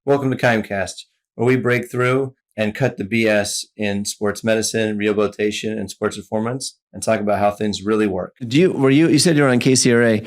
Welcome to KIMEcast, where we break through and cut the BS in sports medicine, rehabilitation, and sports performance, and talk about how things really work. You said you were on KCRA.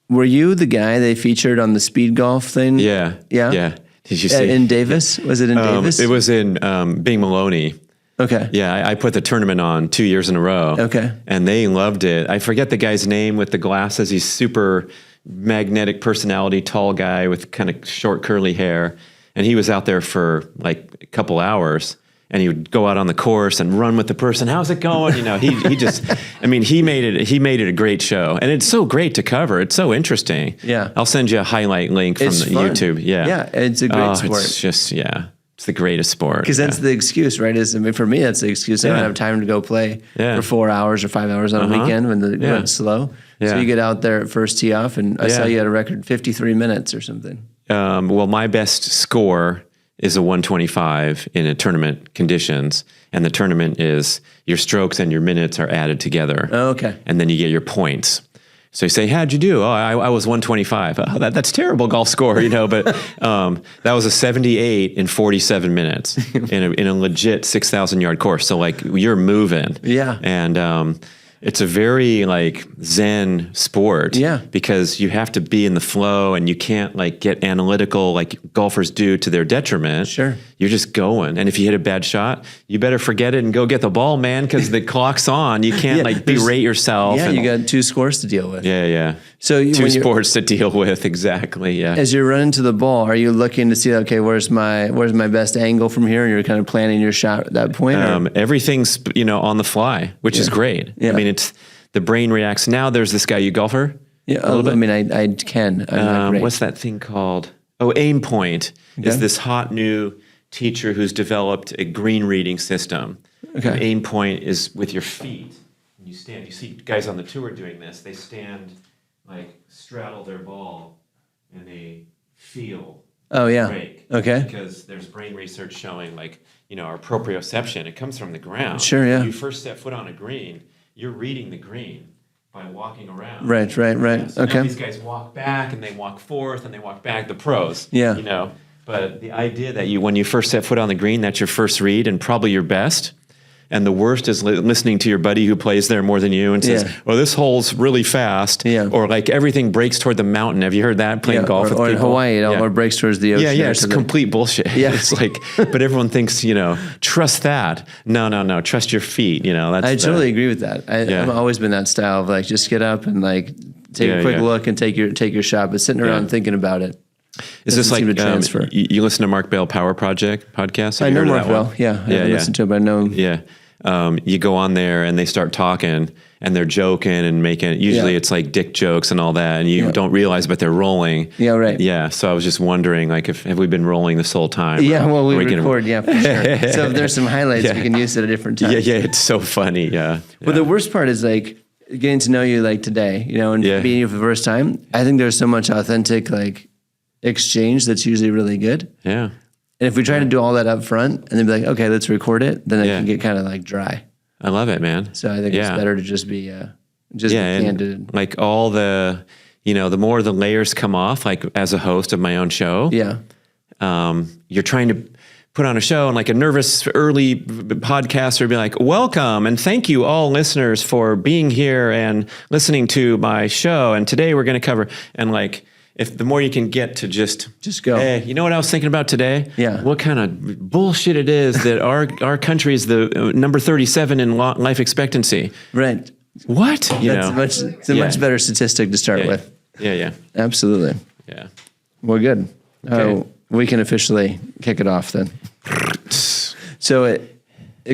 Were you the guy they featured on the speed golf thing? Yeah. Yeah. Did you see? In Davis? Was it in Davis? It was in Bing Maloney. Okay. Yeah, I put the tournament on 2 years in a row. Okay. And they loved it. I forget the guy's name with the glasses. He's super magnetic personality, tall guy with kind of short curly hair. And he was out there for like a couple hours, and he would go out on the course and run with the person. How's it going? You know, he just, I mean, he made it a great show, and it's so great to cover. It's so interesting. Yeah. I'll send you a highlight link from YouTube. Yeah. Yeah. It's a great sport. It's just, it's the greatest sport. Because that's the excuse, right? For me, that's the excuse. I don't have time to go play for 4 hours or 5 hours on a weekend when the went's slow. Yeah. So you get out there at first tee off, and I saw you had a record 53 minutes or something. Well, my best score is a 125 in a tournament conditions, and the tournament is your strokes and your minutes are added together. Oh, okay. And then you get your points. So you say, how'd you do? Oh, I was 125. Oh, that's terrible golf score, you know, but that was a 78 in 47 minutes in a legit 6,000 yard course. So like you're moving. Yeah. And it's a very like Zen sport, because you have to be in the flow and you can't like get analytical like golfers do to their detriment. Sure. You're just going. And if you hit a bad shot, you better forget it and go get the ball, man, because the clock's on. You can't like berate yourself. Yeah, you got two scores to deal with. Yeah. So two sports to deal with, exactly, yeah. As you're running to the ball, are you looking to see, okay, where's my best angle from here? And you're kind of planning your shot at that point? Everything's, on the fly, which is great. Yeah. I mean, it's the brain reacts. Now there's this guy, you golfer? Yeah, a little bit. I mean, I can. I'm not great. What's that thing called? Oh, Aim Point is this hot new teacher who's developed a green reading system. Okay. And Aim Point is with your feet. You stand. You see guys on the tour doing this. They stand, like straddle their ball, and they feel. Oh yeah. Break. Okay. Because there's brain research showing, like our proprioception. It comes from the ground. Sure. Yeah. When you first set foot on a green, you're reading the green by walking around. Right. Yeah, so okay. Now these guys walk back and they walk forth and they walk back. The pros. Yeah. But the idea that when you first set foot on the green, that's your first read and probably your best. And the worst is listening to your buddy who plays there more than you and says, "Oh, this hole's really fast." Yeah. Or like everything breaks toward the mountain. Have you heard that playing golf with or in people? Hawaii, or breaks towards the ocean. Yeah. It's complete bullshit. Yeah. It's like, but everyone thinks, trust that. No. Trust your feet. I totally agree with that. I've always been that style of like just get up and like take a quick look and take your shot, but sitting around thinking about it. Is this like you listen to Mark Bell Power Project podcast? I know Mark Bell. Yeah, I haven't listened to it, but I know him. Yeah. You go on there and they start talking and they're joking and making. Usually it's like dick jokes and all that, and you don't realize, but they're rolling. Yeah, right. Yeah. So I was just wondering, like, have we been rolling this whole time? Yeah. Well, we record. Yeah, for sure. So if there's some highlights, we can use it at different times. Yeah. It's so funny. Yeah. But the worst part is like getting to know you like today, and meeting you for the first time. I think there's so much authentic like exchange that's usually really good. Yeah. And if we try to do all that up front and then be like, okay, let's record it, then it can get kind of like dry. I love it, man. So I think it's better to just be candid. And like all the, the more the layers come off, like as a host of my own show. Yeah. You're trying to put on a show and like a nervous early podcaster would be like, welcome and thank you all listeners for being here and listening to my show. And today we're going to cover, and like, if the more you can get to just go. Hey, you know what I was thinking about today? Yeah. What kind of bullshit it is that our country is the number 37 in life expectancy. Right. What? It's a much better statistic to start with. Yeah. Absolutely. Yeah. Well, good. Okay. We can officially kick it off then. So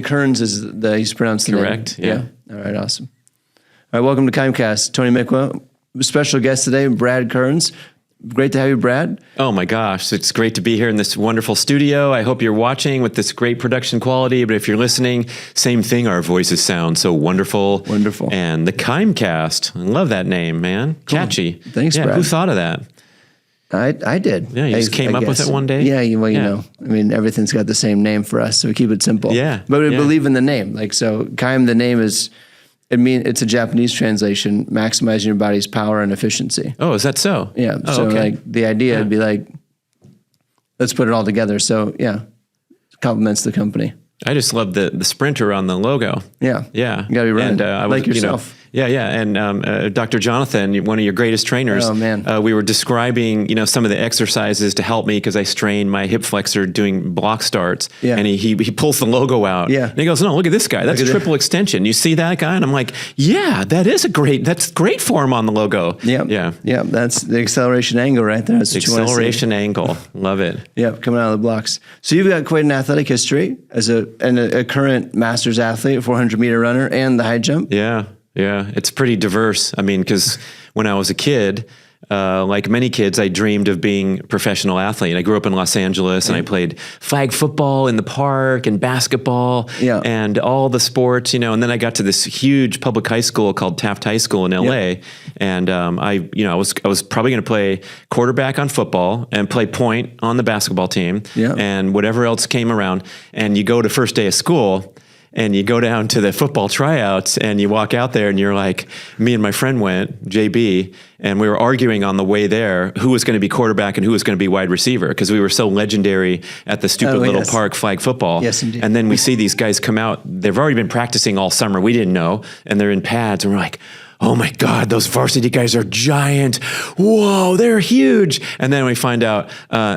Kearns is he's pronounced the correct. Name. Yeah. All right. Awesome. All right. Welcome to KIMEcast. Tony Mikwa. Special guest today, Brad Kearns. Great to have you, Brad. Oh my gosh, it's great to be here in this wonderful studio. I hope you're watching with this great production quality, but if you're listening, same thing. Our voices sound so wonderful. Wonderful. And the KIMEcast, I love that name, man. Cool. Catchy. Thanks, Brad. Who thought of that? I did. Yeah, you just came up with it one day? Yeah, you know, I mean, everything's got the same name for us, so we keep it simple. Yeah. But we believe in the name. Like, so Kime, the name is... it's a Japanese translation, maximizing your body's power and efficiency. Oh, is that so? Yeah. Oh, so okay. like the idea would be like, let's put it all together. So yeah, compliments the company. I just love the sprinter on the logo. Yeah. Yeah. You gotta be running. And, I was, like yourself. Yeah. And Dr. Jonathan, one of your greatest trainers, oh, man. We were describing, some of the exercises to help me because I strained my hip flexor doing block starts. Yeah. And he pulls the logo out. Yeah. And he goes, no, look at this guy. That's triple extension. You see that guy? And I'm like, yeah, that's great form on the logo. Yeah. Yeah. Yeah. That's the acceleration angle right there. That's acceleration angle. Love it. Yeah. Coming out of the blocks. So you've got quite an athletic history as a current masters athlete, 400-meter runner, and the high jump. Yeah. Yeah, it's pretty diverse. I mean, because when I was a kid, like many kids, I dreamed of being a professional athlete. I grew up in Los Angeles, and I played flag football in the park and basketball and all the sports, And then I got to this huge public high school called Taft High School in LA, and I was probably going to play quarterback on football and play point on the basketball team, and whatever else came around. And you go to first day of school, and you go down to the football tryouts and you walk out there and you're like, me and my friend went, JB, and we were arguing on the way there who was going to be quarterback and who was going to be wide receiver because we were so legendary at the stupid little park flag football. Yes, indeed. And then we see these guys come out. They've already been practicing all summer. We didn't know. And they're in pads and we're like, oh my God, those varsity guys are giant. Whoa, they're huge. And then we find out,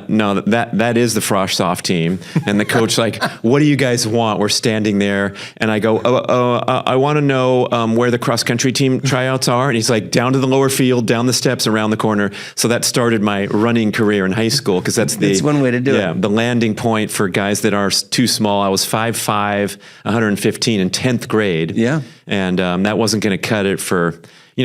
no, that is the Frosh Soft team. And the coach like, what do you guys want? We're standing there. And I go, I want to know where the cross country team tryouts are. And he's like, down to the lower field, down the steps, around the corner. So that started my running career in high school because that's one way to do it. Yeah, the landing point for guys that are too small. I was 5'5", 115 in 10th grade. Yeah. And that wasn't going to cut it for,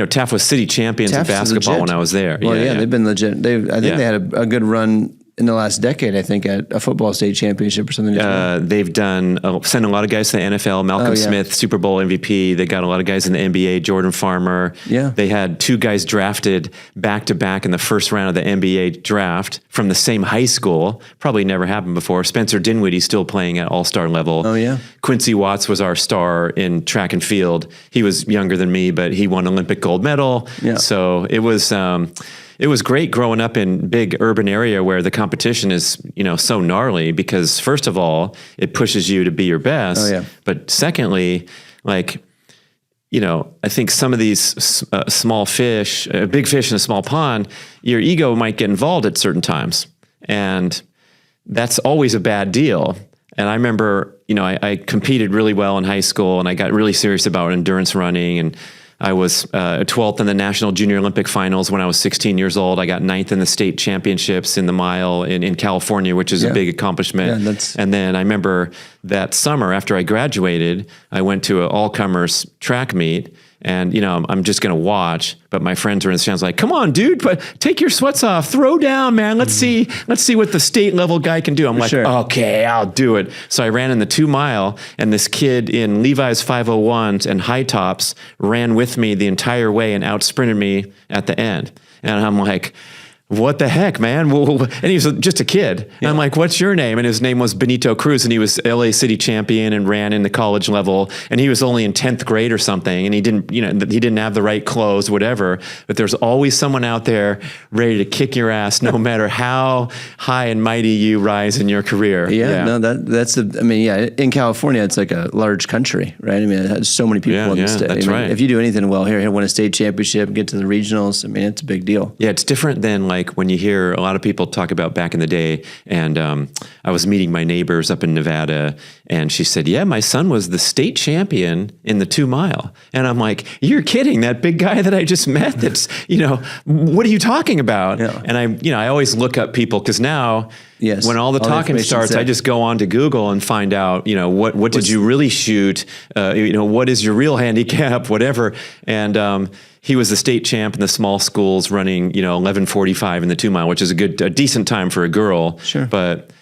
Taft was city champions in basketball when I was there. Well, they've been legit. I think they had a good run in the last decade, I think, at a football state championship or something. They've sent a lot of guys to the NFL. Malcolm Smith, Super Bowl MVP. They got a lot of guys in the NBA. Jordan Farmer. Yeah. They had 2 guys drafted back-to-back in the first round of the NBA draft from the same high school. Probably never happened before. Spencer Dinwiddie's still playing at all-star level. Oh, yeah. Quincy Watts was our star in track and field. He was younger than me, but he won Olympic gold medal. Yeah. So it was great growing up in big urban area where the competition is, so gnarly because first of all, it pushes you to be your best. Oh, yeah. But secondly, I think some of these small fish, big fish in a small pond, your ego might get involved at certain times. And that's always a bad deal. And I remember, I competed really well in high school and I got really serious about endurance running, and I was 12th in the National Junior Olympic Finals when I was 16 years old. I got 9th in the state championships in the mile in California, which is a big accomplishment. Yeah, and then I remember that summer after I graduated, I went to an all-comers track meet. And, I'm just going to watch, but my friends are in the stands like, come on, dude, but take your sweats off, throw down, man. Let's see what the state level guy can do. I'm like, okay, I'll do it. So I ran in the 2 mile, and this kid in Levi's 501s and high tops ran with me the entire way and out sprinted me at the end. And I'm like, what the heck, man? And he was just a kid. Yeah. I'm like, what's your name? And his name was Benito Cruz, and he was LA City champion and ran in the college level. And he was only in 10th grade or something. And he didn't have the right clothes, whatever. But there's always someone out there ready to kick your ass, no matter how high and mighty you rise in your career. No, that's in California, it's like a large country, right? I mean, it has so many people in the state. That's right. If you do anything well here, win a state championship, get to the regionals, it's a big deal. Yeah, it's different than when you hear a lot of people talk about back in the day, and I was meeting my neighbors up in Nevada, and she said, yeah, my son was the state champion in the 2 mile. And I'm like, you're kidding, that big guy that I just met, that's, what are you talking about? Yeah. And I always look up people, because now, when all the talking starts, I just go on to Google and find out, what did you really shoot? What is your real handicap, whatever. And he was the state champ in the small schools running, 11:45 in the 2 mile, which is a decent time for a girl. Sure. But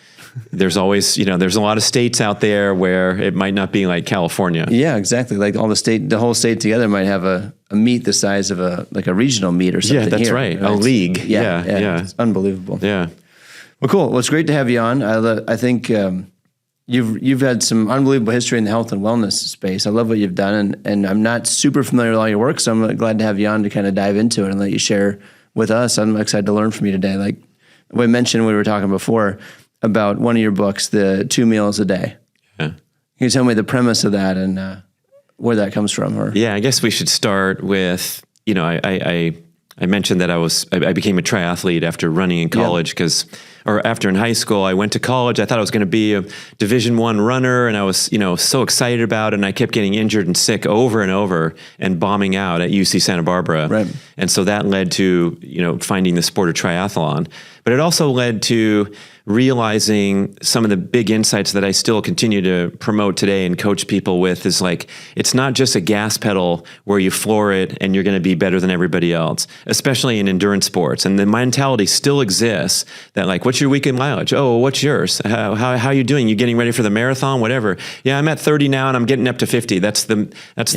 there's always, there's a lot of states out there where it might not be like California. Yeah, exactly. Like the whole state together might have a meet the size of a regional meet or something. Yeah, that's right. A league. Yeah. It's unbelievable. Yeah. Well, cool. Well, it's great to have you on. I think you've had some unbelievable history in the health and wellness space. I love what you've done, and I'm not super familiar with all your work, so I'm glad to have you on to kind of dive into it and let you share with us. I'm excited to learn from you today. Like we mentioned, we were talking before, about one of your books, the 2 meals a day. Yeah. Can you tell me the premise of that and where that comes from? Or yeah, I guess we should start with, I mentioned that I became a triathlete after running in college or after in high school. I went to college. I thought I was going to be a Division I runner, and I was, so excited about it. And I kept getting injured and sick over and over and bombing out at UC Santa Barbara. Right. And so that led to, finding the sport of triathlon. But it also led to realizing some of the big insights that I still continue to promote today and coach people with is like, it's not just a gas pedal where you floor it and you're going to be better than everybody else, especially in endurance sports. And the mentality still exists that like, what's your weekend mileage? Oh, what's yours? How are you doing? You getting ready for the marathon? Whatever. Yeah, I'm at 30 now and I'm getting up to 50. That's the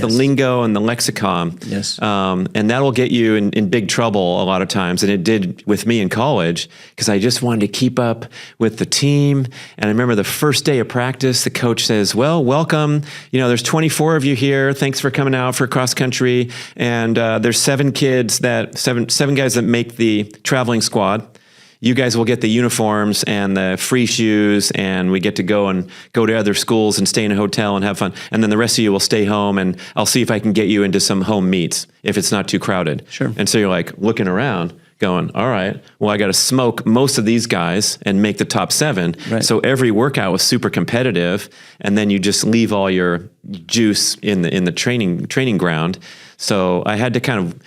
lingo and the lexicon. Yes. And that'll get you in big trouble a lot of times. And it did with me in college because I just wanted to keep up with the team. And I remember the first day of practice, the coach says, well, welcome. There's 24 of you here. Thanks for coming out for cross country. And there's seven guys that make the traveling squad. You guys will get the uniforms and the free shoes, and we get to go to other schools and stay in a hotel and have fun. And then the rest of you will stay home, and I'll see if I can get you into some home meets if it's not too crowded. Sure. And so you're like looking around going, all right, well, I got to smoke most of these guys and make the top 7. Right. So every workout was super competitive, and then you just leave all your juice in the training ground. So I had to kind of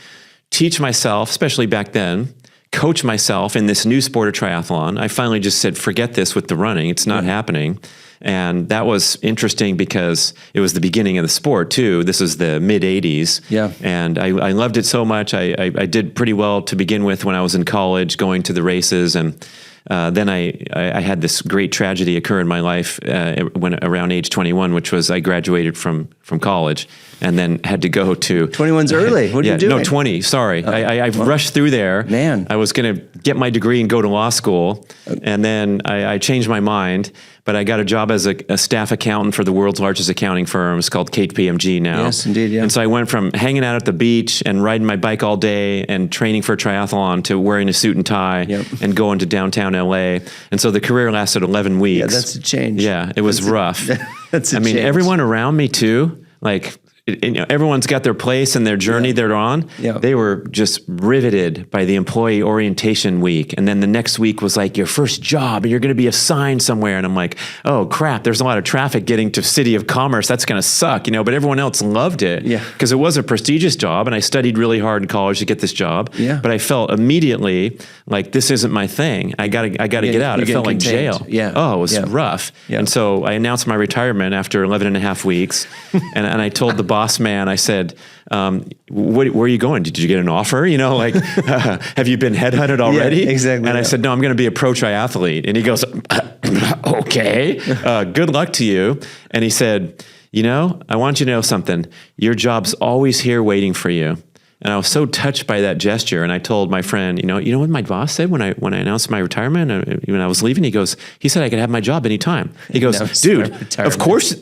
teach myself, especially back then, coach myself in this new sport of triathlon. I finally just said, forget this with the running. It's not happening. And that was interesting because it was the beginning of the sport too. This was the mid 80s. Yeah. And I loved it so much. I did pretty well to begin with when I was in college, going to the races. And then I had this great tragedy occur in my life when around age 21, which was I graduated from college and then had to go to 21's early. What are you doing? No, 20. Sorry. I rushed through there. Man. I was going to get my degree and go to law school. And then I changed my mind. But I got a job as a staff accountant for the world's largest accounting firm. It's called KPMG now. Yes, indeed, yeah. And so I went from hanging out at the beach and riding my bike all day and training for a triathlon to wearing a suit and tie and going to downtown LA. And so the career lasted 11 weeks. Yeah, that's a change. Yeah, it was rough. That's a change. Everyone around me too, like, everyone's got their place and their journey they're on. Yeah. They were just riveted by the employee orientation week. And then the next week was like your first job and you're going to be assigned somewhere. And I'm like, oh crap, there's a lot of traffic getting to City of Commerce. That's going to suck, but everyone else loved it because it was a prestigious job. And I studied really hard in college to get this job. Yeah. But I felt immediately like this isn't my thing. I gotta get out. It felt like jail. Yeah. Oh, it was rough. Yeah. And so I announced my retirement after 11 and a half weeks. and I told the boss man, I said, where are you going? Did you get an offer? Have you been headhunted already? Yeah, exactly. And I said, no, I'm going to be a pro triathlete. And he goes, okay, good luck to you. And he said, I want you to know something. Your job's always here waiting for you. And I was so touched by that gesture. And I told my friend, you know what my boss said when I announced my retirement, when I was leaving, he said I could have my job anytime. He goes, dude, of course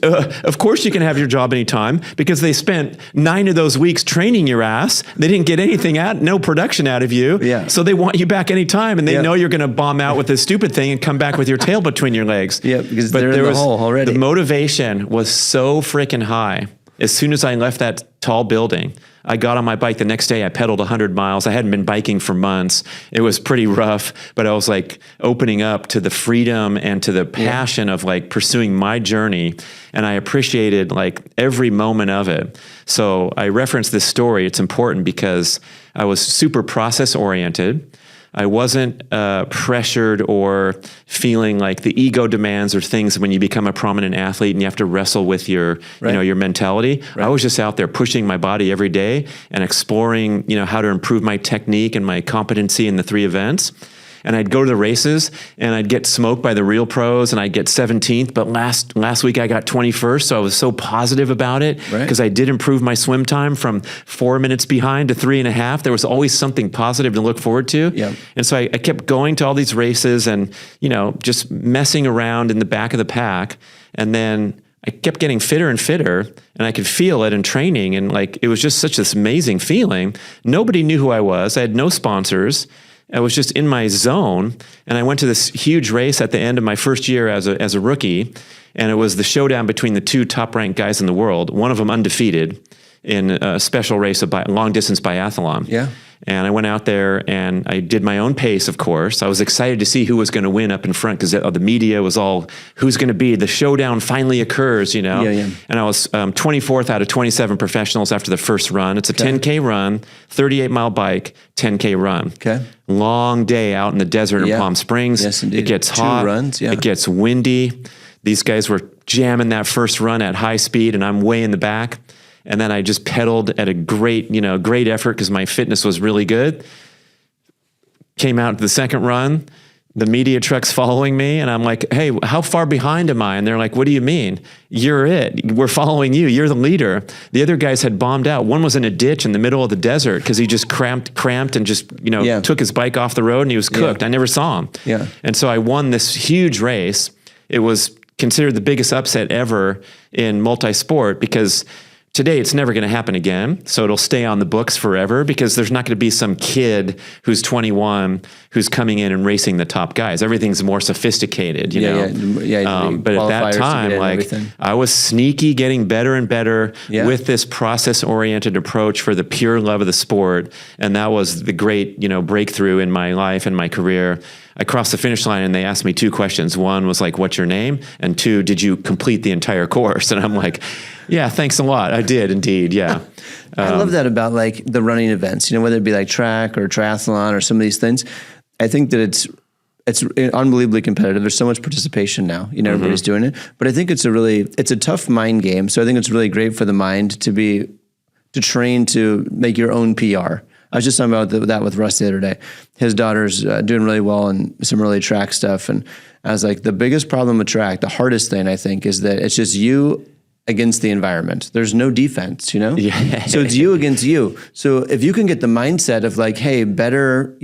you can have your job anytime because they spent 9 of those weeks training your ass. They didn't get anything no production out of you. Yeah. So they want you back anytime. And they know you're going to bomb out with this stupid thing and come back with your tail between your legs. Yeah, because they're in the hole already. The motivation was so freaking high. As soon as I left that tall building, I got on my bike the next day. I pedaled 100 miles. I hadn't been biking for months. It was pretty rough, but I was like opening up to the freedom and to the passion of like pursuing my journey. And I appreciated like every moment of it. So I reference this story. It's important because I was super process oriented. I wasn't pressured or feeling like the ego demands or things when you become a prominent athlete and you have to wrestle with your, your mentality. Right. I was just out there pushing my body every day and exploring, how to improve my technique and my competency in the 3 events. And I'd go to the races and I'd get smoked by the real pros and I'd get 17th. But last week I got 21st. So I was so positive about it because I did improve my swim time from 4 minutes behind to 3.5. There was always something positive to look forward to. Yeah. And so I kept going to all these races and, just messing around in the back of the pack. And then I kept getting fitter and fitter and I could feel it in training. And like, it was just such this amazing feeling. Nobody knew who I was. I had no sponsors. I was just in my zone, and I went to this huge race at the end of my first year as a rookie, and it was the showdown between the two top-ranked guys in the world, one of them undefeated in a special race of long-distance biathlon. Yeah. And I went out there and I did my own pace, of course. I was excited to see who was going to win up in front because the media was all, who's going to be, the showdown finally occurs, you know? Yeah. And I was 24th out of 27 professionals after the first run. It's a 10K run, 38-mile bike, 10K run. Okay. Long day out in the desert in Palm Springs. Yes, indeed. It gets hot. 2 runs, It gets windy. These guys were jamming that first run at high speed, and I'm way in the back. And then I just pedaled at a great effort because my fitness was really good. Came out to the second run, the media truck's following me, and I'm like, hey, how far behind am I? And they're like, what do you mean? You're it. We're following you. You're the leader. The other guys had bombed out. One was in a ditch in the middle of the desert because he just cramped and just, took his bike off the road and he was cooked. Yeah. I never saw him. Yeah. And so I won this huge race. It was considered the biggest upset ever in multi-sport because today, it's never going to happen again, so it'll stay on the books forever because there's not going to be some kid who's 21 who's coming in and racing the top guys. Everything's more sophisticated, you know. But at that time, like I was sneaky, getting better and better with this process-oriented approach for the pure love of the sport, and that was the great, breakthrough in my life and my career. I crossed the finish line and they asked me 2 questions. One was like, what's your name? And 2, did you complete the entire course? And I'm like, yeah, thanks a lot. I did indeed. Yeah. I love that about like the running events, whether it be like track or triathlon or some of these things. I think that it's unbelievably competitive. There's so much participation now, everybody's doing it, but I think it's a tough mind game. So I think it's really great for the mind to train to make your own PR. I was just talking about that with Russ the other day. His daughter's doing really well in some early track stuff. And I was like, the biggest problem with track, the hardest thing I think is that it's just you against the environment. There's no defense, Yeah. So it's you against you. So if you can get the mindset of like, hey, better,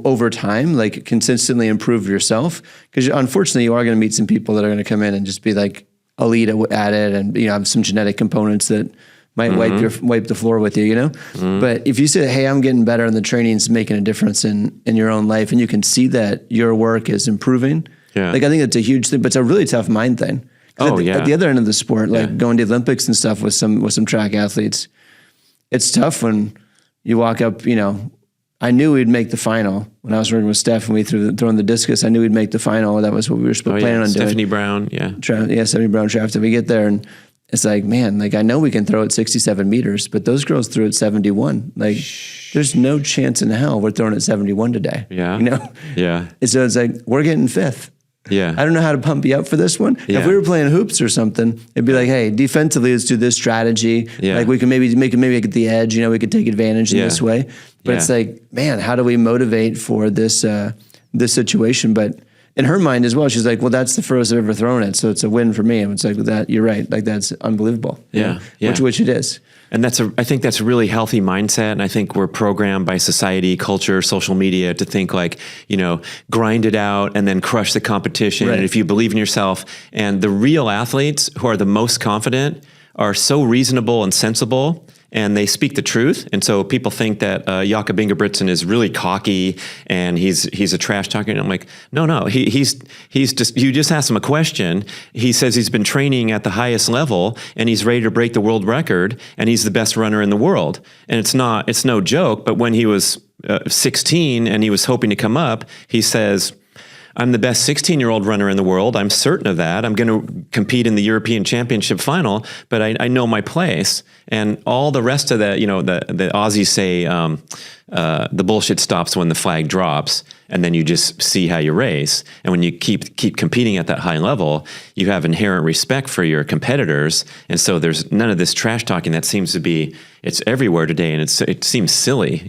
over time, like consistently improve yourself. Because unfortunately you are going to meet some people that are going to come in and just be like elite at it and, have some genetic components that might wipe the floor with you, But if you say, hey, I'm getting better and the training's making a difference in your own life and you can see that your work is improving, like I think it's a huge thing, but it's a really tough mind thing. At the other end of the sport, like going to the Olympics and stuff with some track athletes, it's tough when you walk up, I knew we'd make the final when I was working with Steph and we throwing the discus. I knew we'd make the final. That was what we were planning on doing. Stephanie Brown, Stephanie Brown drafted. We get there and it's like, man, like I know we can throw at 67 meters, but those girls threw at 71. Like there's no chance in hell we're throwing at 71 today. Yeah. Yeah. And so it's like, we're getting 5th. Yeah. I don't know how to pump you up for this one. Yeah. If we were playing hoops or something, it'd be like, hey, defensively, let's do this strategy. Yeah. Like we can maybe get the edge, we could take advantage in this way. But it's like, man, how do we motivate for this situation? But in her mind as well, she's like, well, that's the furthest I've ever thrown it. So it's a win for me. And it's like, that, you're right. Like that's unbelievable. Yeah. Which it is. And I think that's a really healthy mindset. And I think we're programmed by society, culture, social media to think like, grind it out and then crush the competition. Right. And if you believe in yourself, and the real athletes who are the most confident are so reasonable and sensible, and they speak the truth. And so people think that Jakob Ingebrigtsen is really cocky and he's a trash talker. And I'm like, no, he's just, you just ask him a question. He says he's been training at the highest level and he's ready to break the world record and he's the best runner in the world. And it's no joke, but when he was 16 and he was hoping to come up, he says, I'm the best 16-year-old runner in the world. I'm certain of that. I'm going to compete in the European Championship final, but I know my place. And all the rest of that, the Aussies say the bullshit stops when the flag drops, and then you just see how you race. And when you keep competing at that high level, you have inherent respect for your competitors. And so there's none of this trash talking that seems to be, it's everywhere today, and it seems silly,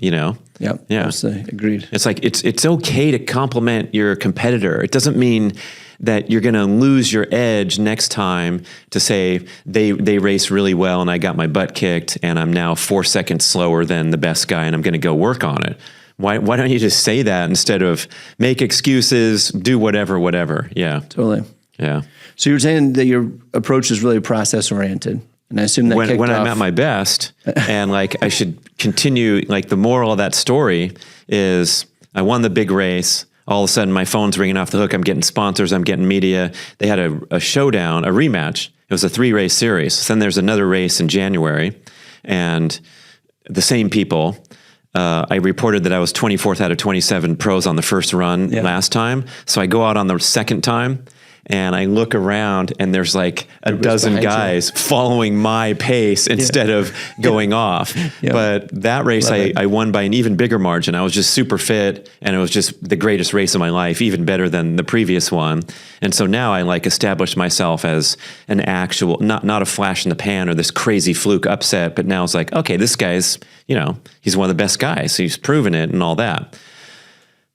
Yep. Yeah. Absolutely. Agreed. It's like, it's okay to compliment your competitor. It doesn't mean that you're going to lose your edge next time to say they race really well and I got my butt kicked and I'm now 4 seconds slower than the best guy and I'm going to go work on it. Why don't you just say that instead of make excuses, do whatever? Yeah. Totally. Yeah. So you're saying that your approach is really process oriented. And I assume that when I'm at my best and like I should continue, like the moral of that story is I won the big race. All of a sudden, my phone's ringing off the hook. I'm getting sponsors. I'm getting media. They had a showdown, a rematch. It was a 3-race series. So then there's another race in January, and the same people. I reported that I was 24th out of 27 pros on the first run last time. So I go out on the second time, and I look around, and there's like a dozen guys following my pace instead of going off. But that race, I won by an even bigger margin. I was just super fit, and it was just the greatest race of my life, even better than the previous one. And so now I like established myself as an actual, not a flash in the pan or this crazy fluke upset, but now it's like, okay, this guy's, he's one of the best guys. He's proven it and all that.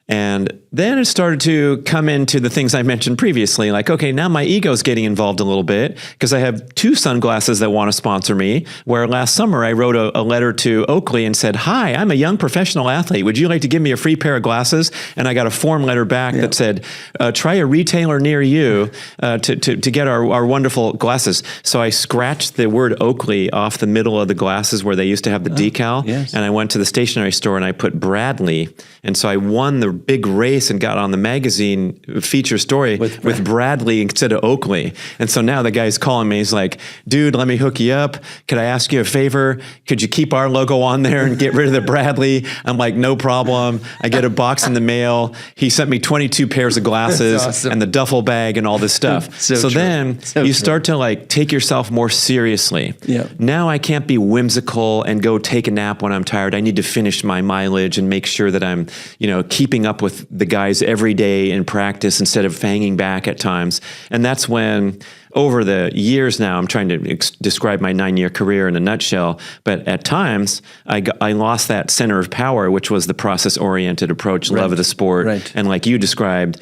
And then it started to come into the things I mentioned previously, like, okay, now my ego's getting involved a little bit because I have 2 sunglasses that want to sponsor me, where last summer I wrote a letter to Oakley and said, hi, I'm a young professional athlete. Would you like to give me a free pair of glasses? And I got a form letter back that said, try a retailer near you to get our wonderful glasses. So I scratched the word Oakley off the middle of the glasses where they used to have the decal. And I went to the stationery store and I put Bradley. And so I won the big race and got on the magazine feature story with Bradley instead of Oakley. And so now the guy's calling me. He's like, dude, let me hook you up. Could I ask you a favor? Could you keep our logo on there and get rid of the Bradley? I'm like, no problem. I get a box in the mail. He sent me 22 pairs of glasses and the duffel bag and all this stuff. So then you start to like take yourself more seriously. Now I can't be whimsical and go take a nap when I'm tired. I need to finish my mileage and make sure that I'm, keeping up with the guys every day in practice instead of hanging back at times. And that's when, over the years now, I'm trying to describe my 9-year career in a nutshell, but at times I lost that center of power, which was the process-oriented approach, love of the sport. And like you described,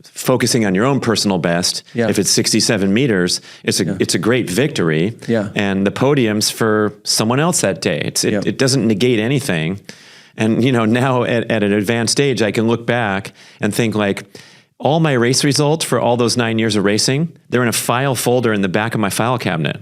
focusing on your own personal best. If it's 67 meters, it's a great victory. And the podium's for someone else that day. It doesn't negate anything. And, now at an advanced age, I can look back and think like all my race results for all those 9 years of racing, they're in a file folder in the back of my file cabinet.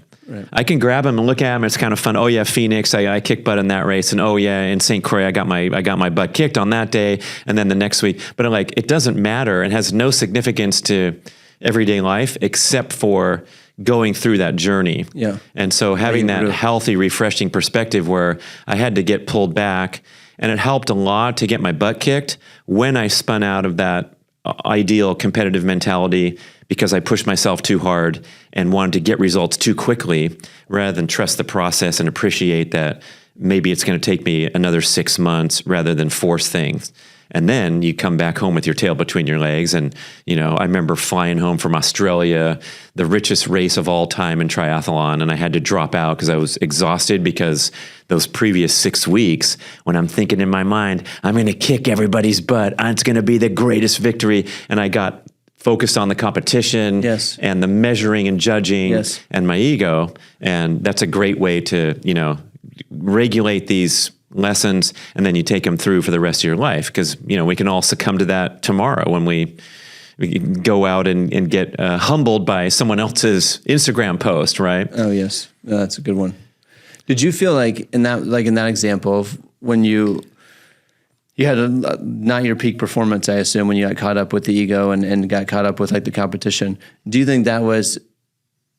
I can grab them and look at them. It's kind of fun. Oh yeah, Phoenix, I kicked butt in that race. And oh yeah, in St. Croix, I got my butt kicked on that day. And then the next week, but it doesn't matter and has no significance to everyday life except for going through that journey. And so having that healthy, refreshing perspective where I had to get pulled back. And it helped a lot to get my butt kicked when I spun out of that ideal competitive mentality because I pushed myself too hard and wanted to get results too quickly rather than trust the process and appreciate that maybe it's going to take me another 6 months rather than force things. And then you come back home with your tail between your legs. And, I remember flying home from Australia, the richest race of all time in triathlon. And I had to drop out because I was exhausted because those previous 6 weeks, when I'm thinking in my mind, I'm going to kick everybody's butt. It's going to be the greatest victory. And I got focused on the competition and the measuring and judging and my ego. And that's a great way to, regulate these lessons, and then you take them through for the rest of your life. Because, we can all succumb to that tomorrow when we go out and get humbled by someone else's Instagram post, right? Oh, yes. That's a good one. Did you feel like in that example of when you had not your peak performance, I assume, when you got caught up with the ego and got caught up with like the competition, do you think that was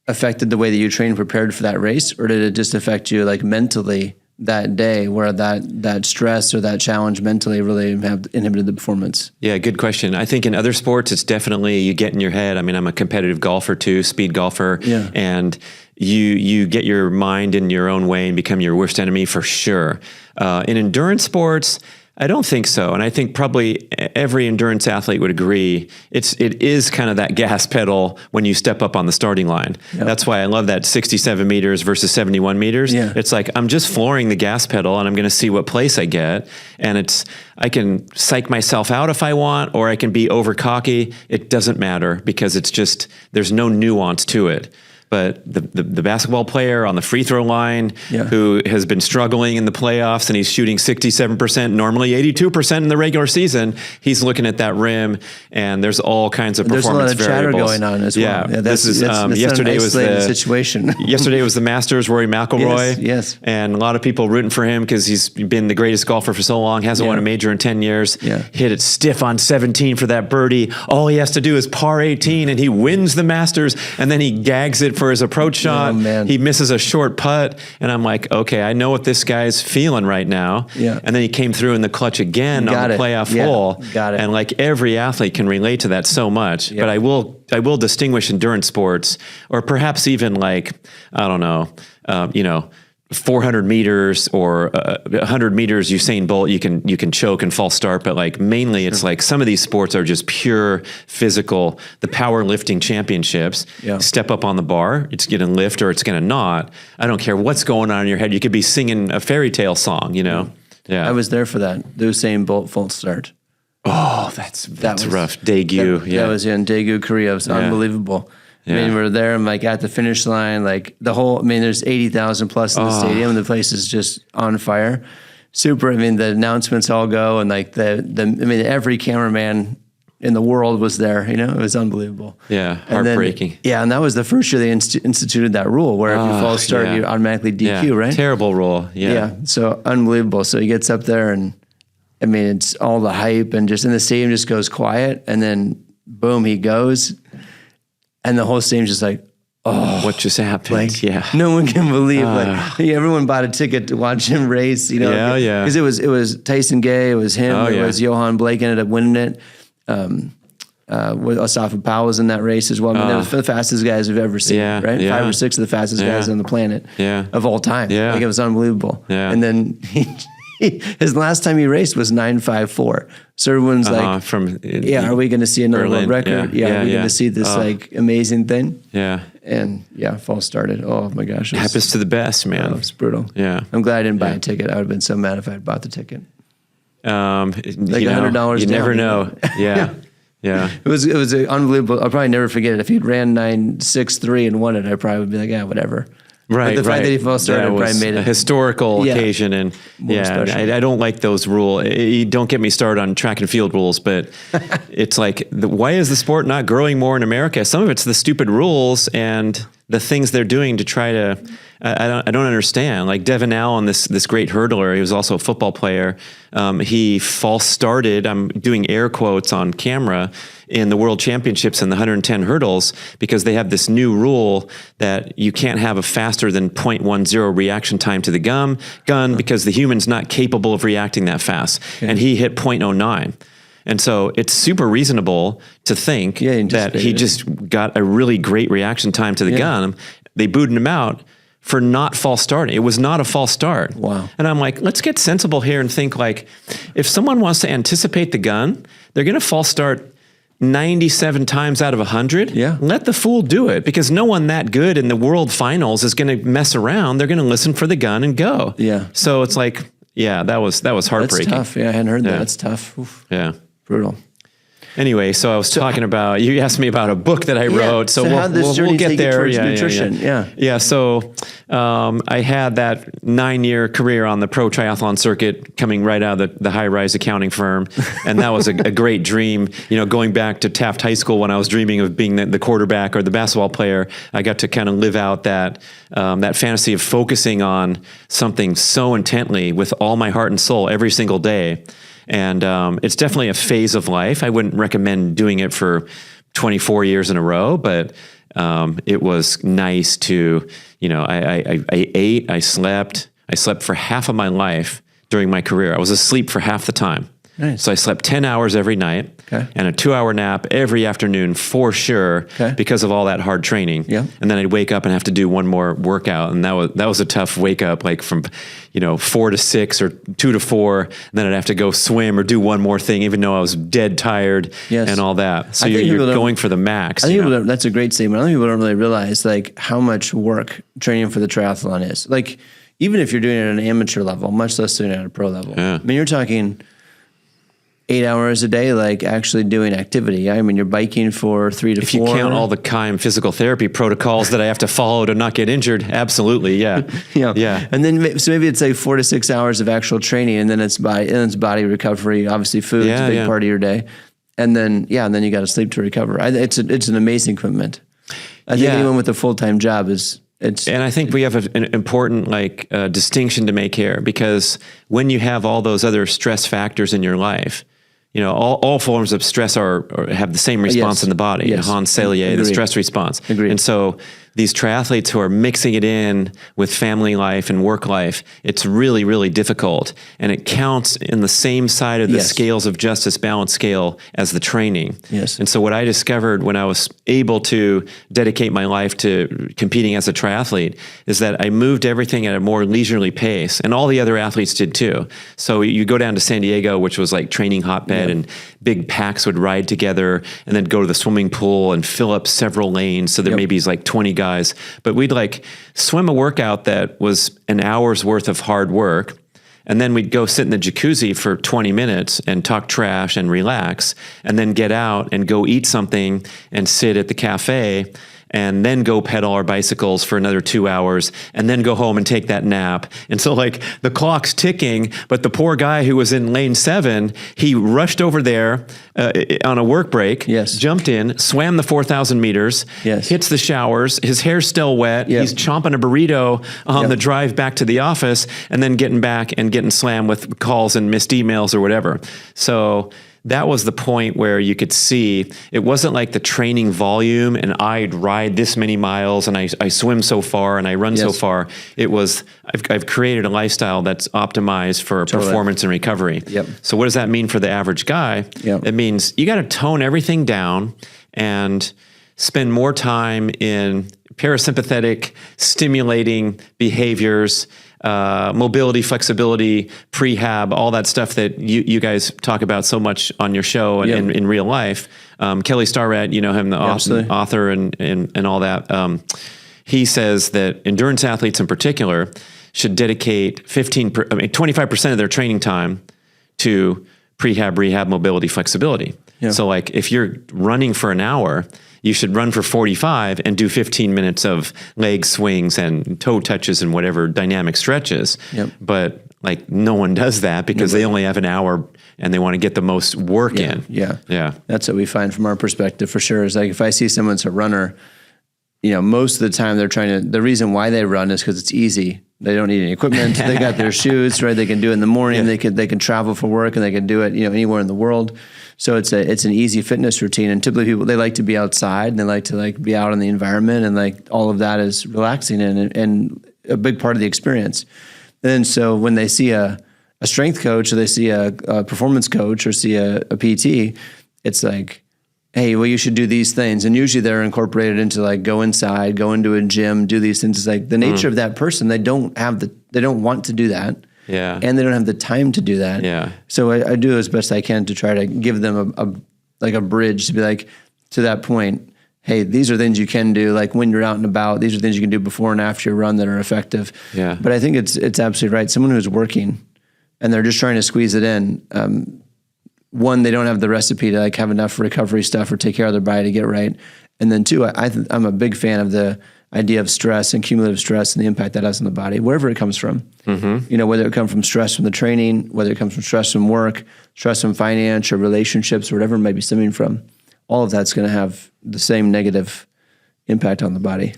affected the way that you trained and prepared for that race? Or did it just affect you like mentally that day where that stress or that challenge mentally really have inhibited the performance? Yeah, good question. I think in other sports, it's definitely you get in your head. I mean, I'm a competitive golfer too, speed golfer, and you get your mind in your own way and become your worst enemy for sure. In endurance sports, I don't think so. And I think probably every endurance athlete would agree. It is kind of that gas pedal when you step up on the starting line. That's why I love that 67 meters versus 71 meters. It's like, I'm just flooring the gas pedal and I'm going to see what place I get. And I can psych myself out if I want, or I can be over cocky. It doesn't matter because it's just, there's no nuance to it. But the basketball player on the free throw line who has been struggling in the playoffs and he's shooting 67%, normally 82% in the regular season, he's looking at that rim, and there's all kinds of performance variables. There's a lot of chatter going on as well. Yeah, this is yesterday was the situation. Yesterday was the Masters, Rory McIlroy. Yes. And a lot of people rooting for him because he's been the greatest golfer for so long, hasn't won a major in 10 years. Yeah. Hit it stiff on 17 for that birdie. All he has to do is par 18 and he wins the Masters, and then he gags it for his approach shot. Oh, man. He misses a short putt, and I'm like, okay, I know what this guy's feeling right now. Yeah. And then he came through in the clutch again on the playoff hole. Got it. And like every athlete can relate to that so much. Yeah. But I will distinguish endurance sports, or perhaps even like, I don't know, 400 meters or 100 meters Usain Bolt, you can choke and false start, but like mainly it's like some of these sports are just pure physical. The powerlifting championships, step up on the bar, it's going to lift or it's going to not. I don't care what's going on in your head. You could be singing a fairy tale song, Yeah. I was there for that. The Usain Bolt false start. Oh, that's rough. Daegu. That was in Daegu, Korea. It was unbelievable. Yeah. I mean, we're there. I'm like at the finish line, like the whole. I mean, there's 80,000 plus in the stadium, and the place is just on fire. Super. I mean, the announcements all go, and like I mean, every cameraman in the world was there. It was unbelievable. Yeah, heartbreaking. And that was the first year they instituted that rule, where if you false start, you automatically DQ. Right? Terrible rule. Yeah. So unbelievable. So he gets up there, and I mean, it's all the hype, and just in the stadium just goes quiet, and then boom, he goes. And the whole stadium's just like, oh. What just happened? Like, no one can believe. Everyone bought a ticket to watch him race, Because it was Tyson Gay, it was him, it was Johan Blake ended up winning it. Asafa Powell was in that race as well. I mean, they were the fastest guys we've ever seen, right? Yeah. 5 or 6 of the fastest guys on the planet of all time. Yeah. Like, it was unbelievable. Yeah. And then his last time he raced was 9.54. So everyone's like, are we going to see another world record? Yeah. Are we going to see this like amazing thing? Yeah. And false started. Oh my gosh. It happens to the best, man. It's brutal. Yeah. I'm glad I didn't buy a ticket. I would have been so mad if I had bought the ticket. Like $100. You never know. Yeah. Yeah. It was unbelievable. I'll probably never forget it. If he'd ran 9.63 and won it, I probably would be like, whatever. Right, but the fact that he false started probably made it a historical occasion, and I don't like those rules. Don't get me started on track and field rules, but it's like, why is the sport not growing more in America? Some of it's the stupid rules and the things they're doing to try to. I don't understand. Like Devin Allen, this great hurdler, he was also a football player. He false started. I'm doing air quotes on camera in the World Championships in the 110 hurdles because they have this new rule that you can't have a faster than 0.10 reaction time to the gun because the human's not capable of reacting that fast. Okay. And he hit 0.09. And so it's super reasonable to think that he just got a really great reaction time to the gun. They booted him out for not false starting. It was not a false start. Wow. And I'm like, let's get sensible here and think like, if someone wants to anticipate the gun, they're going to false start 97 times out of 100. Yeah. Let the fool do it, because no one that good in the world finals is going to mess around. They're going to listen for the gun and go. Yeah. So it's like, that was heartbreaking. That's tough. Yeah, I hadn't heard that. That's tough. Oof. Yeah. Brutal. Anyway, so I was talking about, you asked me about a book that I wrote. So we'll get there. Nutrition. Yeah. So I had that 9-year career on the pro triathlon circuit coming right out of the high-rise accounting firm. And that was a great dream. Going back to Taft High School when I was dreaming of being the quarterback or the basketball player, I got to kind of live out that fantasy of focusing on something so intently with all my heart and soul every single day. And it's definitely a phase of life. I wouldn't recommend doing it for 24 years in a row, but it was nice to, I ate, I slept for half of my life during my career. I was asleep for half the time. Nice. So I slept 10 hours every night and a 2-hour nap every afternoon for sure because of all that hard training. Yeah. And then I'd wake up and have to do one more workout. And that was a tough wake up, like from, 4 to 6 or 2 to 4. And then I'd have to go swim or do one more thing, even though I was dead tired and all that. So you're going for the max. I think that's a great statement. I think people don't really realize like how much work training for the triathlon is. Like, even if you're doing it at an amateur level, much less doing it at a pro level. Yeah. I mean, you're talking 8 hours a day, like actually doing activity. I mean, you're biking for 3 to 4. If you count all the KIME physical therapy protocols that I have to follow to not get injured, absolutely, yeah. Yeah. And then, so maybe it's like 4 to 6 hours of actual training, and then it's body recovery. Obviously, food is a big part of your day. And then, and then you got to sleep to recover. It's an amazing commitment. I think anyone with a full-time job and I think we have an important distinction to make here, because when you have all those other stress factors in your life, all forms of stress have the same response in the body. Yes. Hans Selye, the stress response. Agreed. And so these triathletes who are mixing it in with family life and work life, it's really, really difficult. And it counts in the same side of the scales of justice balance scale as the training. Yes. And so what I discovered when I was able to dedicate my life to competing as a triathlete is that I moved everything at a more leisurely pace. And all the other athletes did too. So you go down to San Diego, which was like training hotbed, and big packs would ride together and then go to the swimming pool and fill up several lanes. So there may be like 20 guys, but we'd swim a workout that was an hour's worth of hard work. And then we'd go sit in the jacuzzi for 20 minutes and talk trash and relax, and then get out and go eat something and sit at the cafe, and then go pedal our bicycles for another 2 hours, and then go home and take that nap. And so the clock's ticking, but the poor guy who was in lane 7, he rushed over there on a work break, jumped in, swam the 4,000 meters, hits the showers, his hair's still wet, he's chomping a burrito on the drive back to the office, and then getting back and getting slammed with calls and missed emails or whatever. So that was the point where you could see it wasn't like the training volume and I'd ride this many miles and I swim so far and I run so far. It was, I've created a lifestyle that's optimized for performance and recovery. So what does that mean for the average guy? It means you got to tone everything down and spend more time in parasympathetic, stimulating behaviors, mobility, flexibility, prehab, all that stuff that you guys talk about so much on your show and in real life. Kelly Starrett, you know him, the author and all that. He says that endurance athletes in particular should dedicate 25% of their training time to prehab, rehab, mobility, flexibility. So if you're running for an hour, you should run for 45 and do 15 minutes of leg swings and toe touches and whatever dynamic stretches. But no one does that because they only have an hour and they want to get the most work in. That's what we find from our perspective for sure. Is if I see someone's a runner, most of the time the reason why they run is because it's easy. They don't need any equipment. They got their shoes, right? They can do it in the morning. They can travel for work and they can do it, anywhere in the world. So it's an easy fitness routine. And typically people, they like to be outside and they like to be out in the environment, and all of that is relaxing and a big part of the experience. And so when they see a strength coach, or they see a performance coach, or see a PT, it's hey, well, you should do these things. And usually they're incorporated into go inside, go into a gym, do these things. It's the nature of that person. They don't want to do that. And they don't have the time to do that. So I do as best I can to try to give them a bridge to be to that point, hey, these are things you can do. When you're out and about, these are things you can do before and after your run that are effective. But I think it's absolutely right. Someone who's working and they're just trying to squeeze it in, one, they don't have the recipe to have enough recovery stuff or take care of their body to get right. And then two, I'm a big fan of the idea of stress and cumulative stress and the impact that has on the body, wherever it comes from. Whether it comes from stress from the training, whether it comes from stress from work, stress from finance or relationships, or whatever it might be stemming from, all of that's going to have the same negative impact on the body.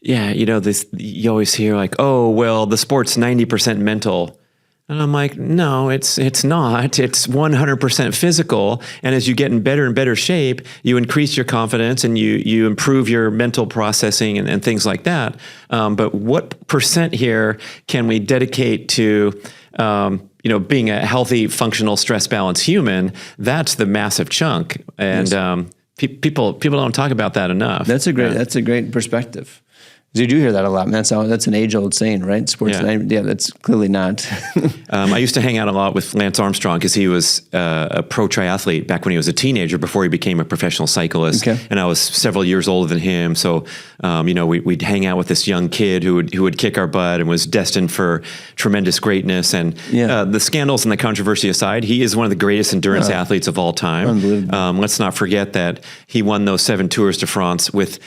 You always hear oh, well, the sport's 90% mental. And I'm no, it's not. It's 100% physical. And as you get in better and better shape, you increase your confidence and you improve your mental processing and things like that. But what percent here can we dedicate to, being a healthy, functional, stress balanced human? That's the massive chunk. And people don't talk about that enough. That's a great perspective. You do hear that a lot. That's an age-old saying, right? Sports. Yeah, that's clearly not. I used to hang out a lot with Lance Armstrong because he was a pro triathlete back when he was a teenager before he became a professional cyclist. Okay. And I was several years older than him. So, we'd hang out with this young kid who would kick our butt and was destined for tremendous greatness. And the scandals and the controversy aside, he is one of the greatest endurance athletes of all time. Unbelievable. Let's not forget that he won those 7 Tours de France with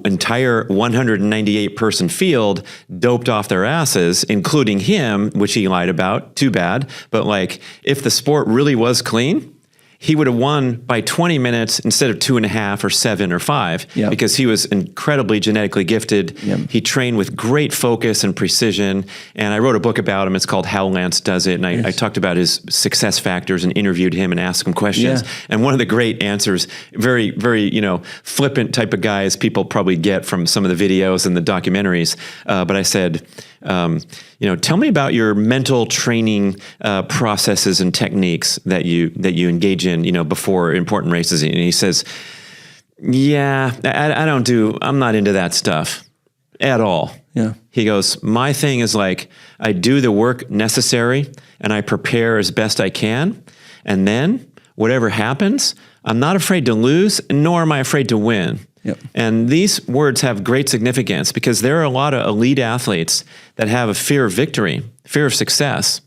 entire 198-person field doped off their asses, including him, which he lied about. Too bad. But like, if the sport really was clean, he would have won by 20 minutes instead of 2.5 or 7 or 5 because he was incredibly genetically gifted. He trained with great focus and precision. And I wrote a book about him. It's called How Lance Does It. And I talked about his success factors and interviewed him and asked him questions. And one of the great answers, very, very, flippant type of guy as people probably get from some of the videos and the documentaries. But I said, tell me about your mental training processes and techniques that you engage in, before important races. And he says, I'm not into that stuff at all. Yeah. He goes, my thing is like, I do the work necessary and I prepare as best I can. And then whatever happens, I'm not afraid to lose, nor am I afraid to win. Yep. And these words have great significance because there are a lot of elite athletes that have a fear of victory, fear of success,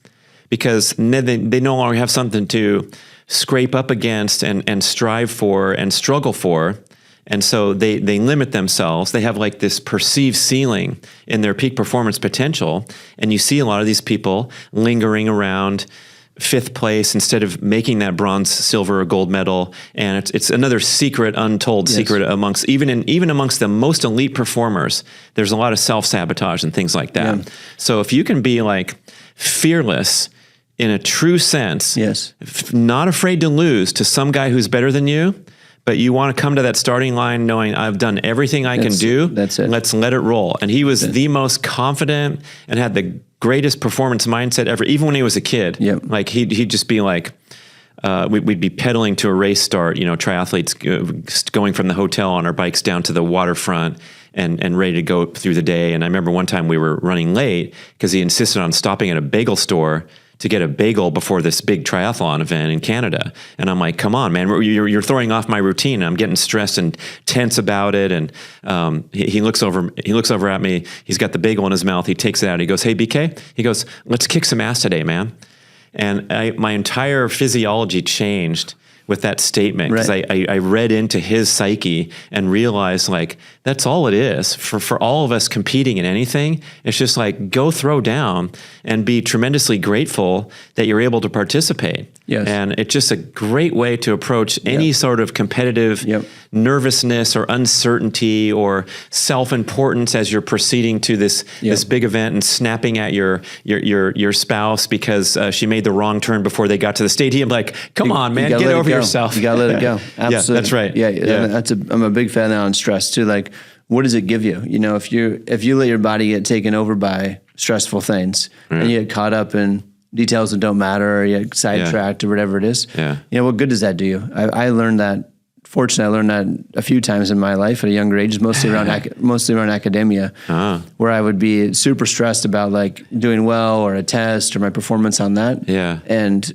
because they no longer have something to scrape up against and strive for and struggle for. And so they limit themselves. They have like this perceived ceiling in their peak performance potential. And you see a lot of these people lingering around 5th place instead of making that bronze, silver, or gold medal. And it's another secret, untold secret amongst even amongst the most elite performers. There's a lot of self-sabotage and things like that. So if you can be like fearless in a true sense, not afraid to lose to some guy who's better than you, but you want to come to that starting line knowing I've done everything I can do. That's it. Let's let it roll. And he was the most confident and had the greatest performance mindset ever, even when he was a kid. Like he'd just be like, we'd be pedaling to a race start, triathletes going from the hotel on our bikes down to the waterfront and ready to go through the day. And I remember one time we were running late because he insisted on stopping at a bagel store to get a bagel before this big triathlon event in Canada. And I'm like, come on, man, you're throwing off my routine. I'm getting stressed and tense about it. And he looks over at me. He's got the bagel in his mouth. He takes it out. He goes, hey, BK. He goes, let's kick some ass today, man. And my entire physiology changed with that statement because I read into his psyche and realized like that's all it is for all of us competing in anything. It's just like go throw down and be tremendously grateful that you're able to participate. And it's just a great way to approach any sort of competitive nervousness or uncertainty or self-importance as you're proceeding to this big event and snapping at your spouse because she made the wrong turn before they got to the stadium. Like, come on, man, get over yourself. You gotta let it go. Absolutely. Yeah, that's right. I'm a big fan now on stress too. Like, what does it give you? If you let your body get taken over by stressful things and you get caught up in details that don't matter or you get sidetracked or whatever it is, what good does that do you? I learned that. Fortunately, I learned that a few times in my life at a younger age, mostly around academia, where I would be super stressed about like doing well or a test or my performance on that. And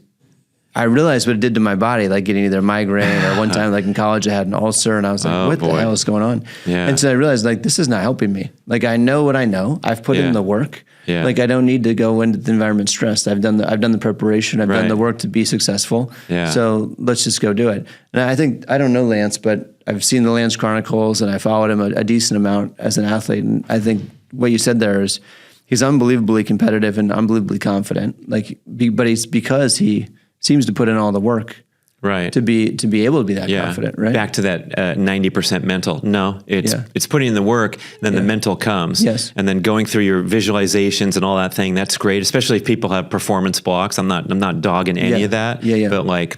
I realized what it did to my body, like getting either a migraine or one time like in college I had an ulcer and I was like, what the hell is going on? And so I realized like, this is not helping me. Like I know what I know. I've put in the work. Like I don't need to go into the environment stressed. I've done the preparation. I've done the work to be successful. So let's just go do it. And I don't know Lance, but I've seen the Lance Chronicles and I followed him a decent amount as an athlete. And I think what you said there is he's unbelievably competitive and unbelievably confident. Like, but it's because he seems to put in all the work to be able to be that confident, right? Back to that 90% mental. No, it's putting in the work, then the mental comes. And then going through your visualizations and all that thing, that's great, especially if people have performance blocks. I'm not dogging any of that. But like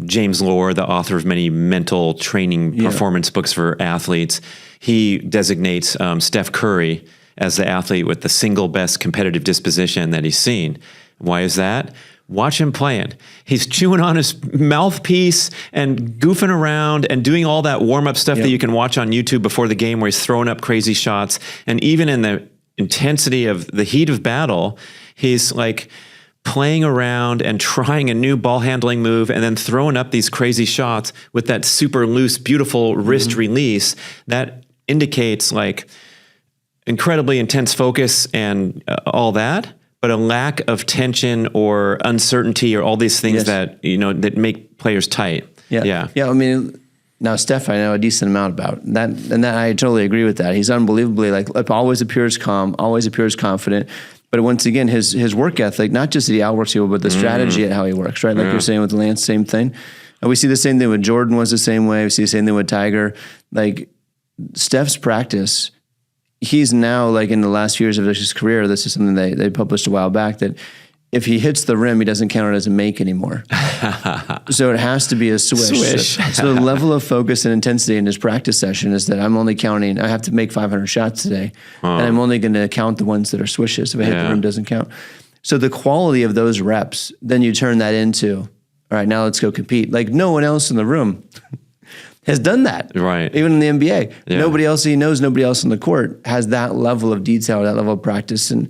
James Lohr, the author of many mental training performance books for athletes, he designates Steph Curry as the athlete with the single best competitive disposition that he's seen. Why is that? Watch him playing. He's chewing on his mouthpiece and goofing around and doing all that warm-up stuff that you can watch on YouTube before the game where he's throwing up crazy shots. And even in the intensity of the heat of battle, he's like playing around and trying a new ball handling move and then throwing up these crazy shots with that super loose, beautiful wrist release. That indicates like incredibly intense focus and all that, but a lack of tension or uncertainty or all these things that, that make players tight. Yeah. I mean, now Steph, I know a decent amount about that, and that I totally agree with that. He's unbelievably always appears calm, always appears confident. But once again, his work ethic, not just that he outworks people, but the strategy at how he works, right? Like you're saying with Lance, same thing. And we see the same thing with Jordan was the same way. We see the same thing with Tiger. Like Steph's practice, he's now like in the last few years of his career, this is something they published a while back, that if he hits the rim, he doesn't count it as a make anymore. So it has to be a swish. So the level of focus and intensity in his practice session is that I'm only counting, I have to make 500 shots today, and I'm only going to count the ones that are swishes. If I hit the rim, it doesn't count. So the quality of those reps, then you turn that into, all right, now let's go compete. Like no one else in the room has done that. Right. Even in the NBA. Yeah. Nobody else he knows, nobody else on the court has that level of detail, that level of practice. And,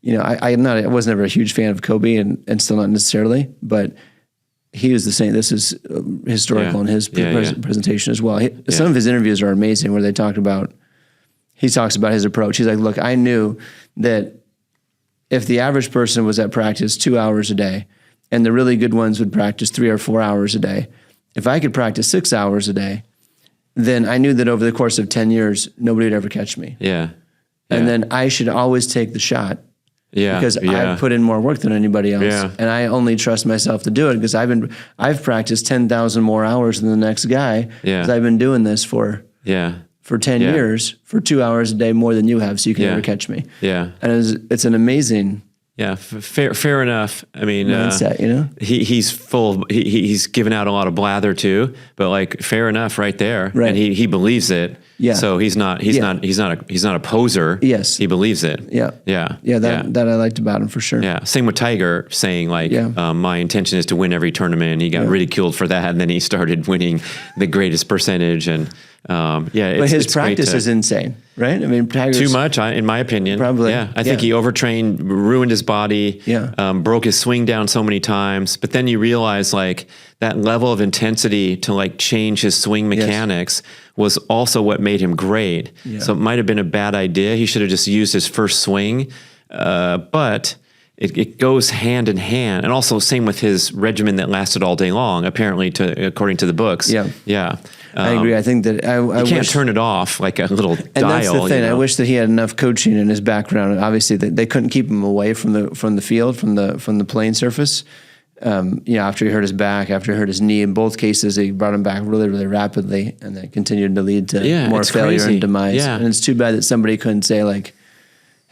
I was never a huge fan of Kobe and still not necessarily, but he was the same. This is historical in his presentation as well. Some of his interviews are amazing where he talks about his approach. He's like, look, I knew that if the average person was at practice 2 hours a day and the really good ones would practice 3 or 4 hours a day, if I could practice 6 hours a day, then I knew that over the course of 10 years, nobody would ever catch me. Yeah. And then I should always take the shot. Because I've put in more work than anybody else. Yeah. And I only trust myself to do it because I've practiced 10,000 more hours than the next guy because I've been doing this for 10 years, for 2 hours a day more than you have, so you can never catch me. Yeah. And it's an amazing... Yeah, fair enough. I mean, mindset, he's given out a lot of blather too, but like fair enough, right there. Right. And he believes it. Yeah. So he's not a poser. Yes. He believes it. Yeah. Yeah. Yeah. That I liked about him for sure. Yeah. Same with Tiger saying like, my intention is to win every tournament. He got ridiculed for that, and then he started winning the greatest percentage and. But his practice is insane, right? I mean, Tiger's too much, in my opinion. Probably. Yeah, I think he overtrained, ruined his body. Yeah. Broke his swing down so many times. But then you realize like that level of intensity to like change his swing mechanics was also what made him great. Yeah. So it might have been a bad idea. He should have just used his first swing, but. It goes hand in hand, and also same with his regimen that lasted all day long. Apparently, according to the books. Yeah. I agree. I think that I can't turn it off like a little dial. And that's the thing. I wish that he had enough coaching in his background. Obviously, they couldn't keep him away from the field, from the playing surface. After he hurt his back, after he hurt his knee, in both cases, they brought him back really, really rapidly, and that continued to lead to more failure and demise. Yeah. And it's too bad that somebody couldn't say like,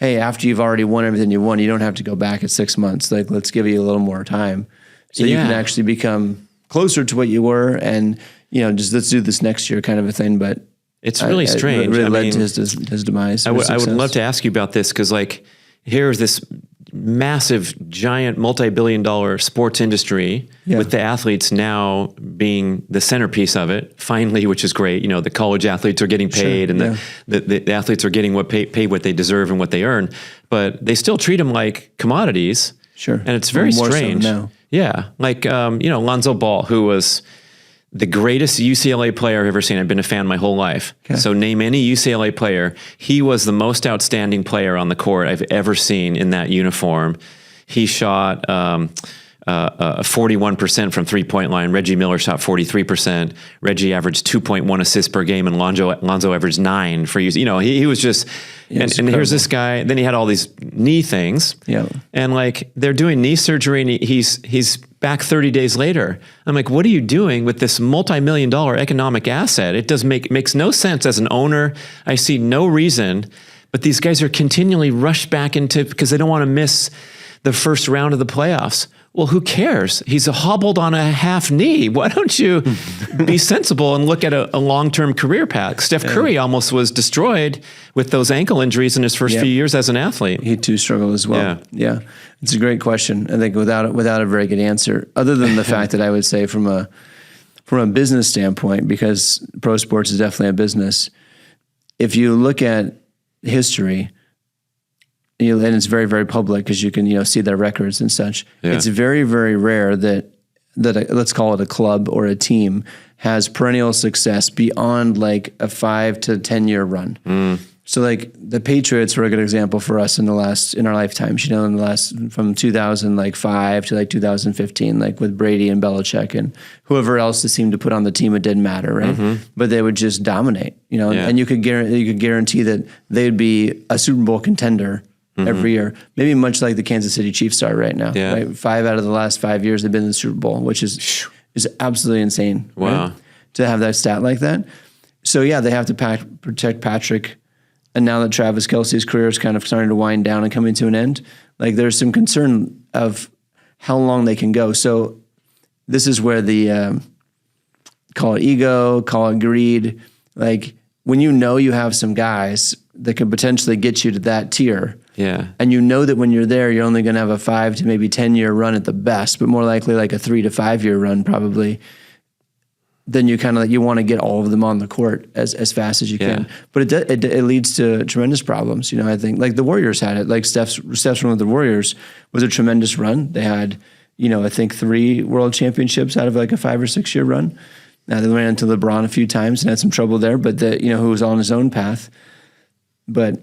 hey, after you've already won everything you won, you don't have to go back at 6 months. Like, let's give you a little more time so you can actually become closer to what you were, and just let's do this next year, kind of a thing. But it's really strange. It really led to his demise. I would love to ask you about this because, like, here's this massive, giant, multi-billion-dollar sports industry with the athletes now being the centerpiece of it, finally, which is great. The college athletes are getting paid, and the athletes are getting paid what they deserve and what they earn, but they still treat them like commodities. Sure. And it's very strange. So now. Yeah. Like, Lonzo Ball, who was the greatest UCLA player I've ever seen. I've been a fan my whole life. Okay. So name any UCLA player. He was the most outstanding player on the court I've ever seen in that uniform. He shot 41% from three-point line. Reggie Miller shot 43%. Reggie averaged 2.1 assists per game, and Lonzo averaged 9 for UCLA. He was just... And here's this guy. Then he had all these knee things. Yeah. And like they're doing knee surgery, and he's back 30 days later. I'm like, what are you doing with this multi-million-dollar economic asset? It makes no sense as an owner. I see no reason, but these guys are continually rushed back into because they don't want to miss the first round of the playoffs. Well, who cares? He's hobbled on a half knee. Why don't you be sensible and look at a long-term career path? Steph Curry almost was destroyed with those ankle injuries in his first few years as an athlete. He too struggled as well. Yeah. It's a great question. I think without a very good answer, other than the fact that I would say from a business standpoint, because pro sports is definitely a business. If you look at history, and it's very, very public because you can, see their records and such. Yeah. It's very, very rare that let's call it a club or a team has perennial success beyond like a 5 to 10 year run. So like the Patriots were a good example for us in our lifetimes, in the last from 2005 to like 2015, like with Brady and Belichick and whoever else they seemed to put on the team, it didn't matter, right? Mm-hmm. But they would just dominate, and you could guarantee that they'd be a Super Bowl contender every year, maybe much like the Kansas City Chiefs are right now. Yeah. Right? 5 out of the last 5 years they've been in the Super Bowl, which is absolutely insane. Wow, right? To have that stat like that. So yeah, they have to protect Patrick. And now that Travis Kelce's career is kind of starting to wind down and coming to an end, like there's some concern of how long they can go. So this is where the call it ego, call it greed. Like when you have some guys that could potentially get you to that tier. Yeah. And that when you're there, you're only going to have a 5 to maybe 10 year run at the best, but more likely like a 3 to 5 year run probably. Then you want to get all of them on the court as fast as you can. But it leads to tremendous problems. I think like the Warriors had it. Like Steph's run with the Warriors was a tremendous run. They had, I think 3 world championships out of like a 5 or 6 year run. Now they ran into LeBron a few times and had some trouble there, but who was on his own path. But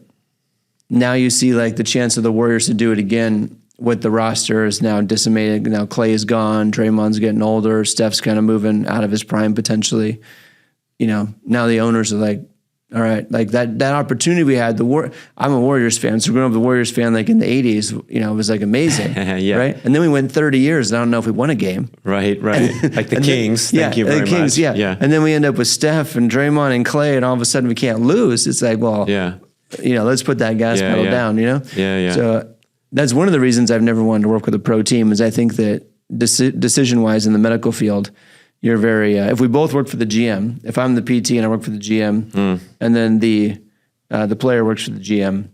now you see like the chance of the Warriors to do it again with the roster is now decimated. Now Clay is gone. Draymond's getting older. Steph's kind of moving out of his prime potentially. Now the owners are like, all right, like that opportunity we had. I'm a Warriors fan, so growing up a Warriors fan like in the 80s, it was like amazing, right? And then we went 30 years, and I don't know if we won a game. Right. Like the Kings. Thank you very much. Kings, yeah. And then we end up with Steph and Draymond and Clay, and all of a sudden we can't lose. It's like, well, let's put that gas pedal down, Yeah. So that's one of the reasons I've never wanted to work with a pro team is I think that decision-wise in the medical field, you're very, if we both work for the GM, if I'm the PT and I work for the GM, and then the player works for the GM,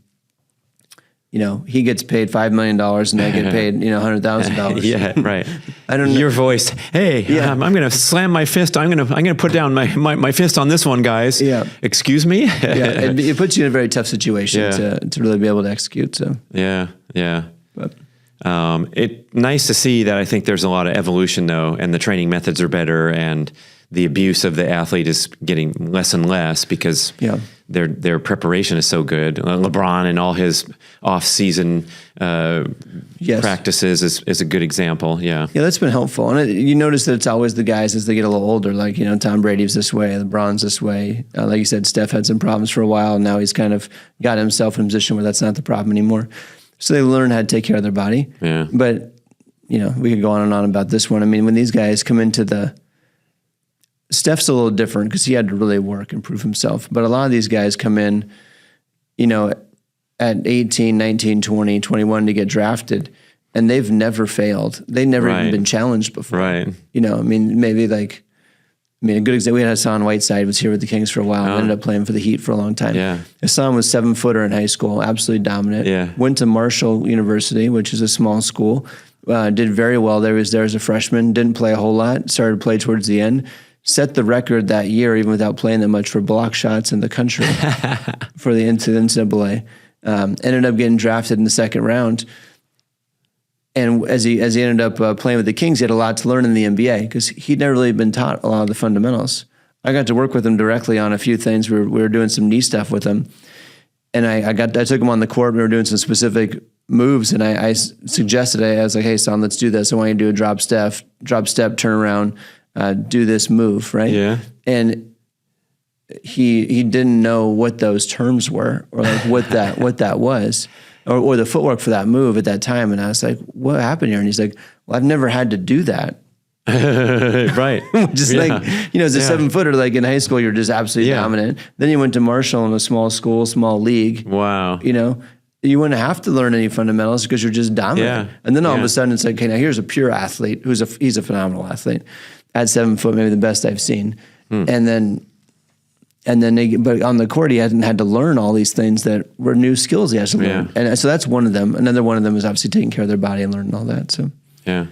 he gets paid $5 million and I get paid, $100,000. Yeah, right. I don't know. Your voice, hey, I'm going to slam my fist. I'm going to put down my fist on this one, guys. Yeah. Excuse me? It puts you in a very tough situation to really be able to execute. So. Yeah. But it's nice to see that. I think there's a lot of evolution though, and the training methods are better, and the abuse of the athlete is getting less and less because their preparation is so good. LeBron and all his off-season practices is a good example. Yeah, that's been helpful. And you notice that it's always the guys as they get a little older, like, Tom Brady's this way, LeBron's this way. Like you said, Steph had some problems for a while, and now he's kind of got himself in a position where that's not the problem anymore. So they learn how to take care of their body. Yeah. But, we could go on and on about this one. I mean, when these guys come into Steph's a little different because he had to really work and prove himself. But a lot of these guys come in, at 18, 19, 20, 21 to get drafted, and they've never failed. They never even been challenged before. Right. Maybe like, a good example, we had Hassan Whiteside was here with the Kings for a while and ended up playing for the Heat for a long time. Yeah. Hassan was 7-footer in high school, absolutely dominant. Yeah. Went to Marshall University, which is a small school, did very well. There as a freshman, didn't play a whole lot, started to play towards the end. Set the record that year, even without playing that much, for block shots in the country for the NCAA. Ended up getting drafted in the second round. And as he ended up playing with the Kings, he had a lot to learn in the NBA because he'd never really been taught a lot of the fundamentals. I got to work with him directly on a few things. We were doing some knee stuff with him. And I took him on the court. We were doing some specific moves, and I suggested, I was like, hey, son, let's do this. I want you to do a drop step, turn around, do this move, right? Yeah. And he didn't know what those terms were or like what that was or the footwork for that move at that time. And I was like, what happened here? And he's like, well, I've never had to do that. Right. Just like, as a 7-footer, like in high school, you're just absolutely dominant. Then you went to Marshall in a small school, small league. Wow. you wouldn't have to learn any fundamentals because you're just dominant. Yeah. And then all of a sudden it's like, okay, now here's a pure athlete he's a phenomenal athlete at 7 foot, maybe the best I've seen. And then but on the court, he hadn't had to learn all these things that were new skills he has to learn. And so that's one of them. Another one of them is obviously taking care of their body and learning all that. So, yeah.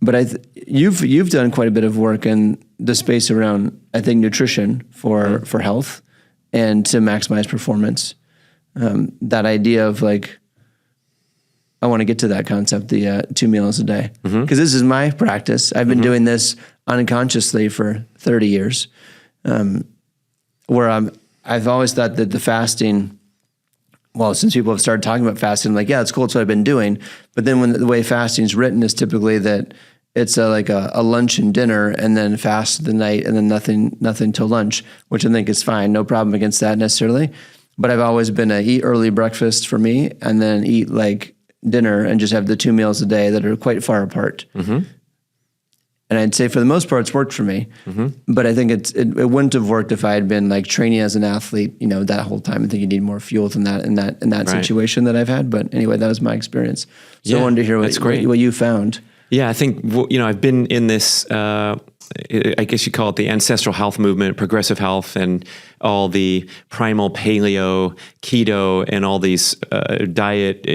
But you've done quite a bit of work in the space around, I think, nutrition for health and to maximize performance. That idea of like, I want to get to that concept, the 2 meals a day, because this is my practice. I've been doing this unconsciously for 30 years, where I've always thought that the fasting, well, since people have started talking about fasting, I'm like, yeah, it's cool. It's what I've been doing. But then when the way fasting is written is typically that it's like a lunch and dinner and then fast the night and then nothing till lunch, which I think is fine. No problem against that necessarily. But I've always been a eat early breakfast for me and then eat like dinner and just have the 2 meals a day that are quite far apart. And I'd say for the most part, it's worked for me. But I think it wouldn't have worked if I had been like training as an athlete, that whole time. I think you need more fuel than that in that situation that I've had. But anyway, that was my experience. So I wanted to hear what you found. Yeah, I think, I've been in this, I guess you call it the ancestral health movement, progressive health, and all the primal paleo, keto, and all these diet,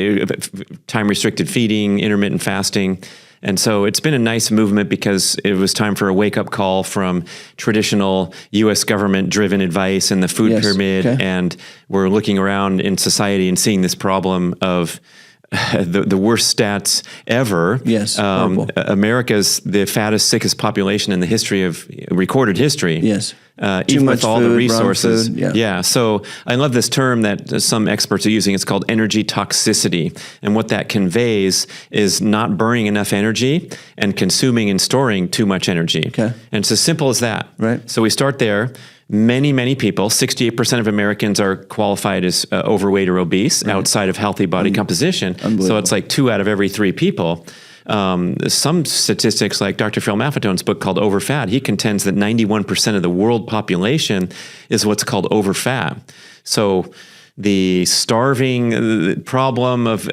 time-restricted feeding, intermittent fasting. And so it's been a nice movement because it was time for a wake-up call from traditional U.S. government-driven advice and the food pyramid. Okay. And we're looking around in society and seeing this problem of the worst stats ever. Yes. America's the fattest, sickest population in the history of recorded history. Yes. Even with all the resources. Yeah. So I love this term that some experts are using. It's called energy toxicity. And what that conveys is not burning enough energy and consuming and storing too much energy. Okay. And it's as simple as that. Right. So we start there. Many people, 68% of Americans are qualified as overweight or obese outside of healthy body composition. So it's like 2 out of every 3 people. Some statistics, like Dr. Phil Maffetone's book called Overfat, he contends that 91% of the world population is what's called overfat. So the starving problem of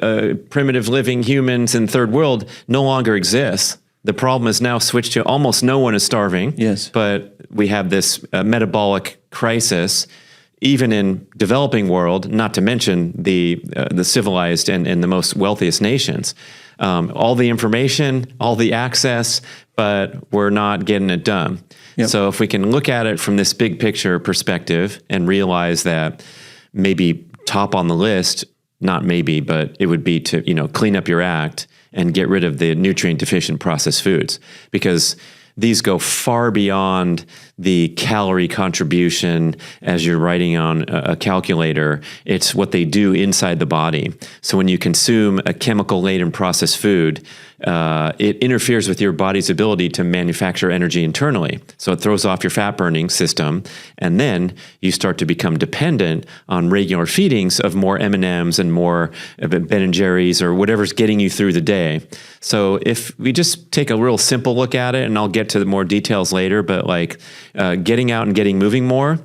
primitive living humans in third world no longer exists. The problem is now switched to almost no one is starving. Yes. But we have this metabolic crisis, even in developing world, not to mention the civilized and the most wealthiest nations. All the information, all the access, but we're not getting it done. Yep. So if we can look at it from this big picture perspective and realize that maybe top on the list, not maybe, but it would be to, clean up your act and get rid of the nutrient deficient processed foods, because these go far beyond the calorie contribution as you're writing on a calculator. It's what they do inside the body. So when you consume a chemical-laden processed food, it interferes with your body's ability to manufacture energy internally. So it throws off your fat-burning system, and then you start to become dependent on regular feedings of more M&Ms and more Ben & Jerry's or whatever's getting you through the day. So if we just take a real simple look at it, and I'll get to the more details later, but like getting out and getting moving more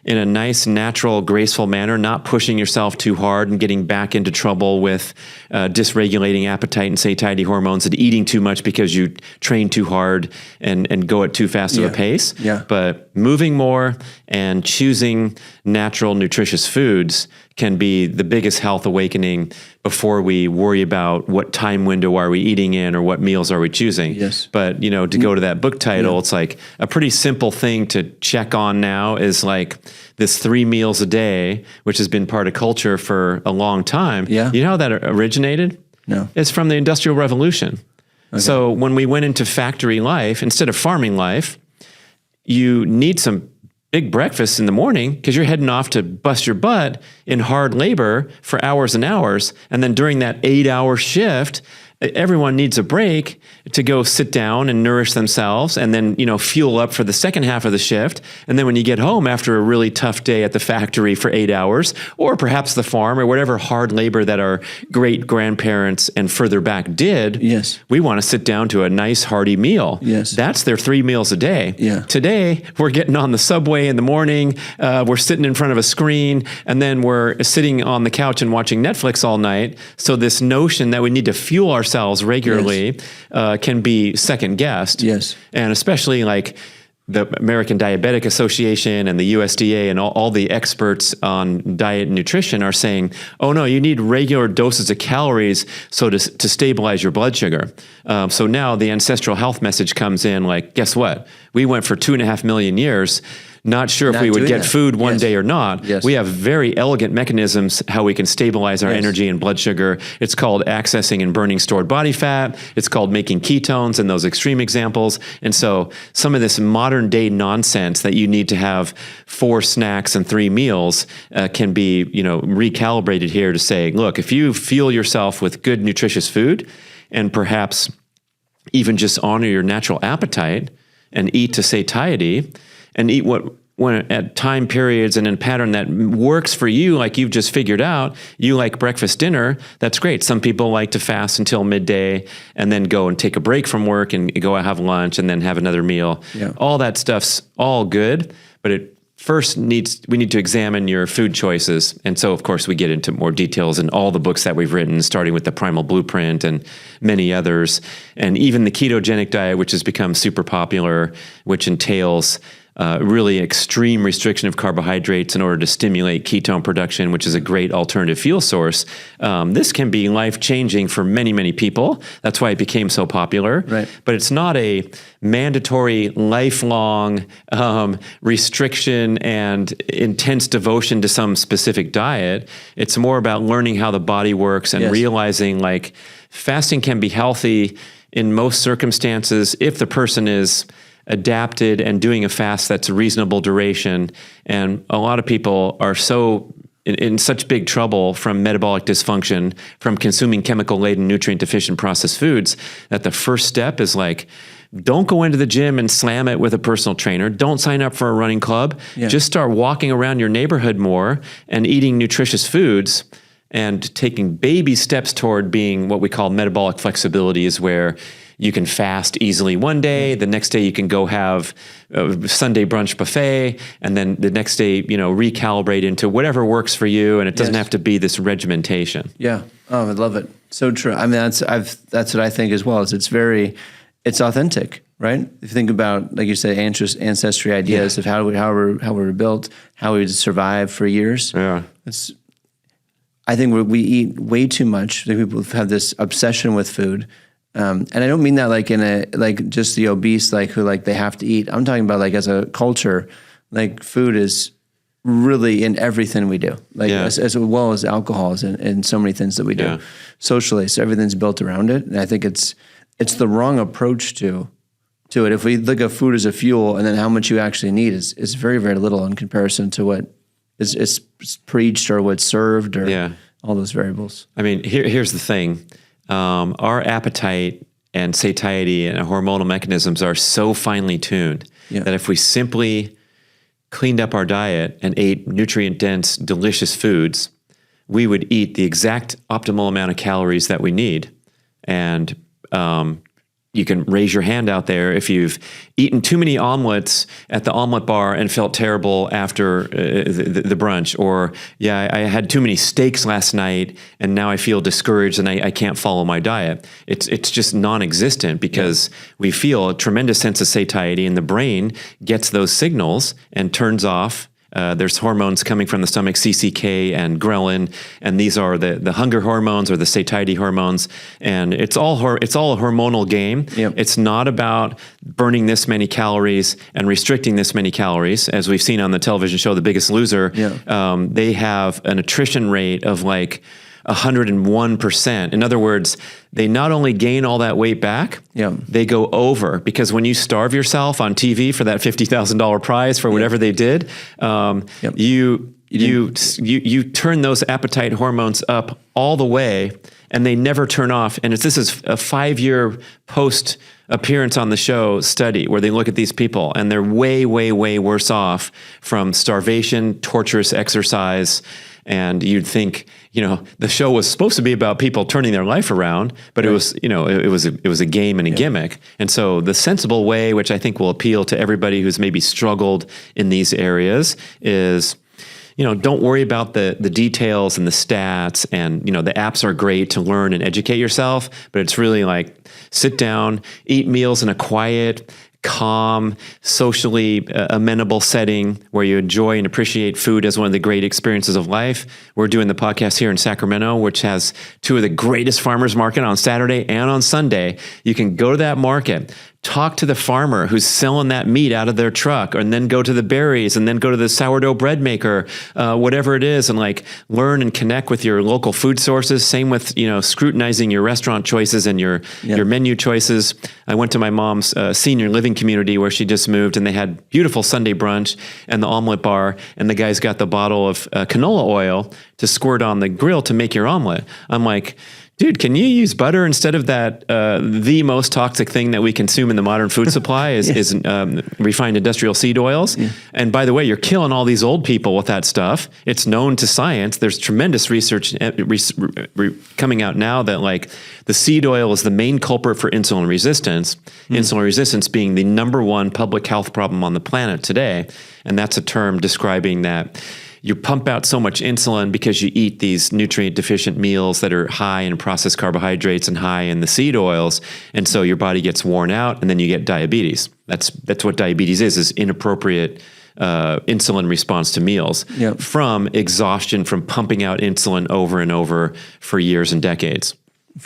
in a nice, natural, graceful manner, not pushing yourself too hard and getting back into trouble with dysregulating appetite and satiety hormones and eating too much because you train too hard and go at too fast of a pace. Yeah. But moving more and choosing natural, nutritious foods can be the biggest health awakening before we worry about what time window are we eating in or what meals are we choosing. Yes. But, to go to that book title, it's like a pretty simple thing to check on now is like this 3 meals a day, which has been part of culture for a long time. Yeah. You know how that originated? No. It's from the Industrial Revolution. Okay. So when we went into factory life, instead of farming life, you need some big breakfast in the morning because you're heading off to bust your butt in hard labor for hours and hours. And then during that 8-hour shift, everyone needs a break to go sit down and nourish themselves and then, fuel up for the second half of the shift. And then when you get home after a really tough day at the factory for 8 hours, or perhaps the farm or whatever hard labor that our great grandparents and further back did, yes, we want to sit down to a nice hearty meal. Yes. That's their 3 meals a day. Yeah. Today, we're getting on the subway in the morning, we're sitting in front of a screen, and then we're sitting on the couch and watching Netflix all night. So this notion that we need to fuel ourselves regularly can be second guessed. Yes. And especially like the American Diabetic Association and the USDA and all the experts on diet and nutrition are saying, oh no, you need regular doses of calories to stabilize your blood sugar. So now the ancestral health message comes in like, guess what? We went for 2.5 million years not sure if we would get food one day or not. Yes. We have very elegant mechanisms how we can stabilize our energy and blood sugar. It's called accessing and burning stored body fat. It's called making ketones in those extreme examples. And so some of this modern day nonsense that you need to have 4 snacks and 3 meals can be, recalibrated here to say, look, if you fuel yourself with good nutritious food and perhaps even just honor your natural appetite and eat to satiety, and eat when at time periods and in a pattern that works for you, like you've just figured out, you like breakfast, dinner, that's great. Some people like to fast until midday and then go and take a break from work and go have lunch and then have another meal. Yeah. All that stuff's all good, but it first we need to examine your food choices. And so, of course, we get into more details in all the books that we've written, starting with the Primal Blueprint and many others. And even the ketogenic diet, which has become super popular, which entails really extreme restriction of carbohydrates in order to stimulate ketone production, which is a great alternative fuel source. This can be life-changing for many, many people. That's why it became so popular. Right. But it's not a mandatory, lifelong restriction and intense devotion to some specific diet. It's more about learning how the body works and realizing like fasting can be healthy in most circumstances if the person is adapted and doing a fast that's a reasonable duration. And a lot of people are so in such big trouble from metabolic dysfunction, from consuming chemical-laden, nutrient-deficient processed foods, that the first step is like, don't go into the gym and slam it with a personal trainer. Don't sign up for a running club. Yeah. Just start walking around your neighborhood more and eating nutritious foods and taking baby steps toward being what we call metabolic flexibility, is where you can fast easily one day, the next day you can go have a Sunday brunch buffet, and then the next day, recalibrate into whatever works for you, and it doesn't have to be this regimentation. Yeah. Oh, I love it. So true. I mean, that's what I think as well. It's authentic, right? If you think about, like you said, ancestry ideas of how we were built, how we survived for years. Yeah. I think we eat way too much. People have this obsession with food. And I don't mean that like just the obese, who they have to eat. I'm talking about as a culture, food is really in everything we do, as well as alcohol is in so many things that we do socially. So everything's built around it. And I think it's the wrong approach to it. If we look at food as a fuel and then how much you actually need is very, very little in comparison to what is preached or what's served or all those variables. I mean, here's the thing. Our appetite and satiety and hormonal mechanisms are so finely tuned that if we simply cleaned up our diet and ate nutrient-dense, delicious foods, we would eat the exact optimal amount of calories that we need. And you can raise your hand out there if you've eaten too many omelets at the omelet bar and felt terrible after the brunch, or I had too many steaks last night and now I feel discouraged and I can't follow my diet. It's just non-existent because we feel a tremendous sense of satiety, and the brain gets those signals and turns off. There's hormones coming from the stomach, CCK and ghrelin, and these are the hunger hormones or the satiety hormones. And it's all a hormonal game. Yep. It's not about burning this many calories and restricting this many calories, as we've seen on the television show The Biggest Loser. Yeah. They have an attrition rate of 101%. In other words, they not only gain all that weight back, they go over, because when you starve yourself on TV for that $50,000 prize for whatever they did, you turn those appetite hormones up all the way, and they never turn off. And this is a 5-year post appearance on the show study where they look at these people and they're way, way, way worse off from starvation, torturous exercise. And you'd think, the show was supposed to be about people turning their life around, but it was, it was a game and a gimmick. And so the sensible way, which I think will appeal to everybody who's maybe struggled in these areas, is, don't worry about the details and the stats, and, the apps are great to learn and educate yourself, but it's really like sit down, eat meals in a quiet, calm, socially amenable setting where you enjoy and appreciate food as one of the great experiences of life. We're doing the podcast here in Sacramento, which has 2 of the greatest farmers market on Saturday and on Sunday. You can go to that market, talk to the farmer who's selling that meat out of their truck, and then go to the berries, and then go to the sourdough bread maker, whatever it is, and like learn and connect with your local food sources. Same with, scrutinizing your restaurant choices and your menu choices. I went to my mom's senior living community where she just moved, and they had beautiful Sunday brunch and the omelet bar, and the guy's got the bottle of canola oil to squirt on the grill to make your omelet. I'm like, dude, can you use butter instead of that? The most toxic thing that we consume in the modern food supply is refined industrial seed oils. Yeah. And by the way, you're killing all these old people with that stuff. It's known to science. There's tremendous research coming out now that like the seed oil is the main culprit for insulin resistance. Insulin resistance being the #1 public health problem on the planet today. And that's a term describing that you pump out so much insulin because you eat these nutrient deficient meals that are high in processed carbohydrates and high in the seed oils. And so your body gets worn out, and then you get diabetes. That's what diabetes is inappropriate insulin response to meals from exhaustion from pumping out insulin over and over for years and decades.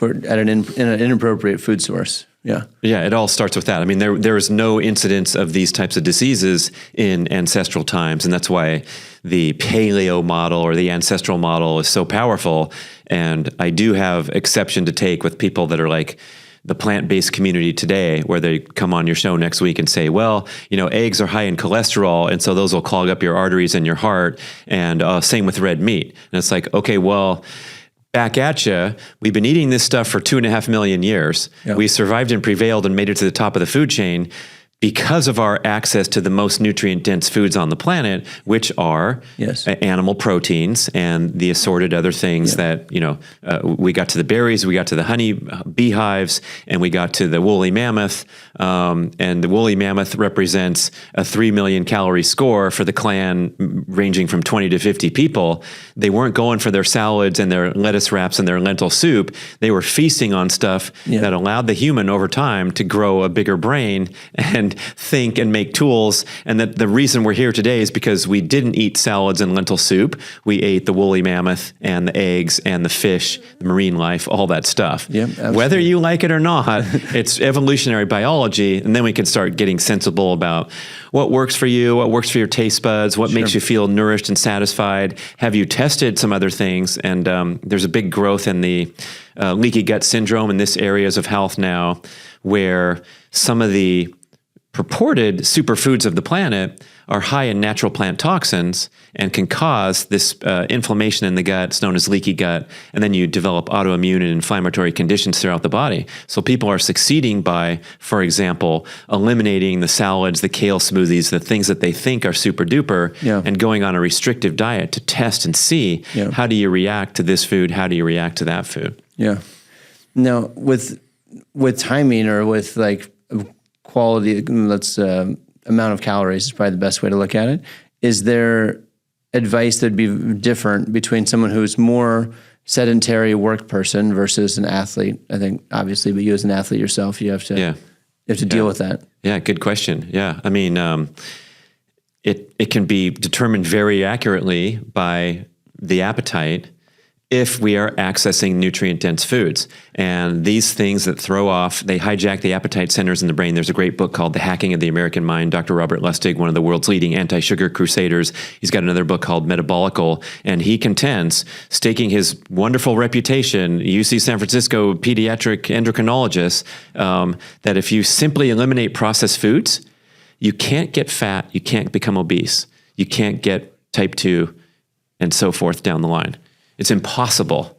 In an inappropriate food source. Yeah, it all starts with that. I mean, there is no incidence of these types of diseases in ancestral times, and that's why the paleo model or the ancestral model is so powerful. And I do have exception to take with people that are like the plant-based community today, where they come on your show next week and say, well, eggs are high in cholesterol, and so those will clog up your arteries and your heart, and same with red meat. And it's like, okay, well, back at you. We've been eating this stuff for 2.5 million years. Yep. We survived and prevailed and made it to the top of the food chain because of our access to the most nutrient-dense foods on the planet, which are animal proteins and the assorted other things that, we got to the berries, we got to the honey beehives, and we got to the woolly mammoth. And the woolly mammoth represents a 3 million calorie score for the clan ranging from 20 to 50 people. They weren't going for their salads and their lettuce wraps and their lentil soup. They were feasting on stuff that allowed the human over time to grow a bigger brain and think and make tools. And that the reason we're here today is because we didn't eat salads and lentil soup. We ate the woolly mammoth and the eggs and the fish, the marine life, all that stuff. Whether you like it or not, it's evolutionary biology. And then we can start getting sensible about what works for you, what works for your taste buds, what makes you feel nourished and satisfied. Have you tested some other things? And there's a big growth in the leaky gut syndrome in this areas of health now, where some of the purported superfoods of the planet are high in natural plant toxins and can cause this inflammation in the gut. It's known as leaky gut. And then you develop autoimmune and inflammatory conditions throughout the body. So people are succeeding by, for example, eliminating the salads, the kale smoothies, the things that they think are super duper, and going on a restrictive diet to test and see how do you react to this food? How do you react to that food? Yeah. Now, with timing or with like quality, amount of calories is probably the best way to look at it. Is there advice that'd be different between someone who's more sedentary work person versus an athlete? I think obviously, but you as an athlete yourself, you have to deal with that. Yeah, good question. Yeah, I mean, it can be determined very accurately by the appetite if we are accessing nutrient-dense foods. And these things that throw off, they hijack the appetite centers in the brain. There's a great book called The Hacking of the American Mind. Dr. Robert Lustig, one of the world's leading anti-sugar crusaders, he's got another book called Metabolical, and he contends, staking his wonderful reputation, UC San Francisco pediatric endocrinologist, that if you simply eliminate processed foods, you can't get fat, you can't become obese, you can't get type 2, and so forth down the line. It's impossible.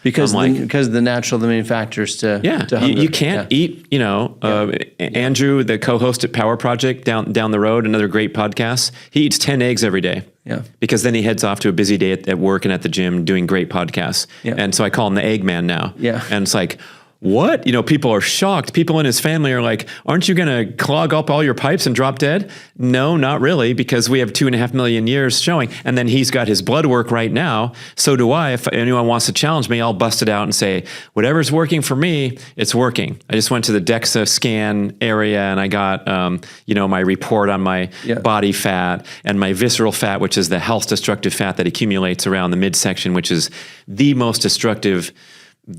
Because of the natural limiting factors to hunger. You can't eat, Andrew, the co-host at Power Project down the road, another great podcast, he eats 10 eggs every day. Yeah. Because then he heads off to a busy day at work and at the gym doing great podcasts. Yeah. And so I call him the egg man now. Yeah. And it's like, what? People are shocked. People in his family are like, aren't you going to clog up all your pipes and drop dead? No, not really, because we have 2.5 million years showing. And then he's got his blood work right now. So do I. If anyone wants to challenge me, I'll bust it out and say, whatever's working for me, it's working. I just went to the DEXA scan area and I got, my report on my body fat and my visceral fat, which is the health destructive fat that accumulates around the midsection, which is the most destructive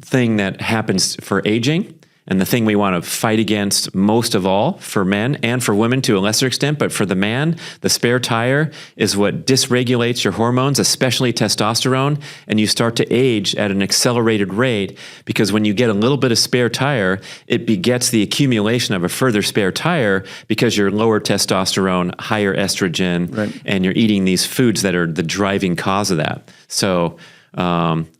thing that happens for aging and the thing we want to fight against most of all for men and for women to a lesser extent. But for the man, the spare tire is what dysregulates your hormones, especially testosterone. And you start to age at an accelerated rate because when you get a little bit of spare tire, it begets the accumulation of a further spare tire because you're lower testosterone, higher estrogen, and you're eating these foods that are the driving cause of that. So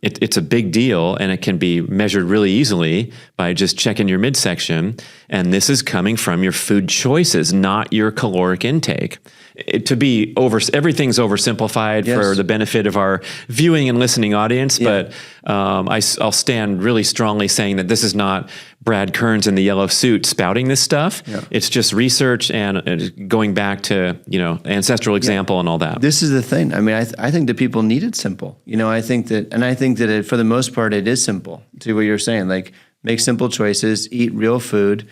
it's a big deal, and it can be measured really easily by just checking your midsection. And this is coming from your food choices, not your caloric intake. Everything's oversimplified for the benefit of our viewing and listening audience, but I'll stand really strongly saying that this is not Brad Kearns in the yellow suit spouting this stuff. Yeah. It's just research and going back to ancestral example and all that. This is the thing. I mean, I think that people need it simple. I think that for the most part it is simple. To what you're saying, like make simple choices, eat real food.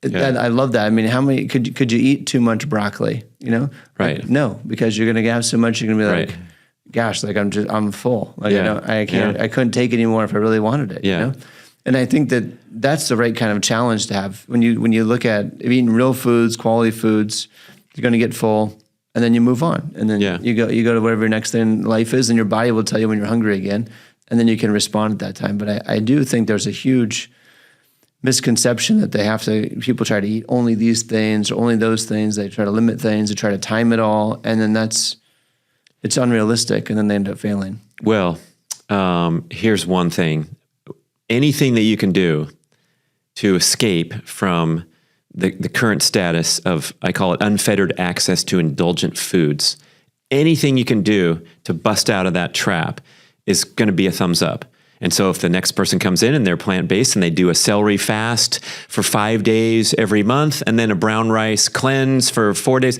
I love that. I mean, how many could you eat too much broccoli? Right? Like, no, because you're going to have so much. You're going to be like, gosh, like I'm full. Like I can't. I couldn't take it anymore if I really wanted it. Yeah. And I think that that's the right kind of challenge to have when you look at eating real foods, quality foods. You're going to get full, and then you move on, and then you go to whatever your next thing in life is, and your body will tell you when you're hungry again, and then you can respond at that time. But I do think there's a huge misconception that people try to eat only these things or only those things. They try to limit things, they try to time it all, and then it's unrealistic, and then they end up failing. Well, here's one thing. Anything that you can do to escape from the current status of, I call it unfettered access to indulgent foods, anything you can do to bust out of that trap is going to be a thumbs up. And so if the next person comes in and they're plant-based and they do a celery fast for 5 days every month and then a brown rice cleanse for 4 days,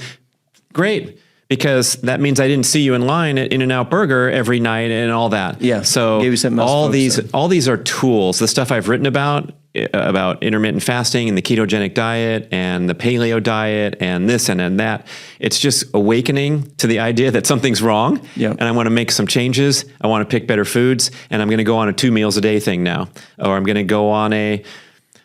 great. Because that means I didn't see you in line at In-N-Out Burger every night and all that. Yeah. So all these are tools. The stuff I've written about intermittent fasting and the ketogenic diet and the paleo diet and this and that. It's just awakening to the idea that something's wrong. Yeah. And I want to make some changes. I want to pick better foods, and I'm going to go on a 2 meals a day thing now, or I'm going to go on a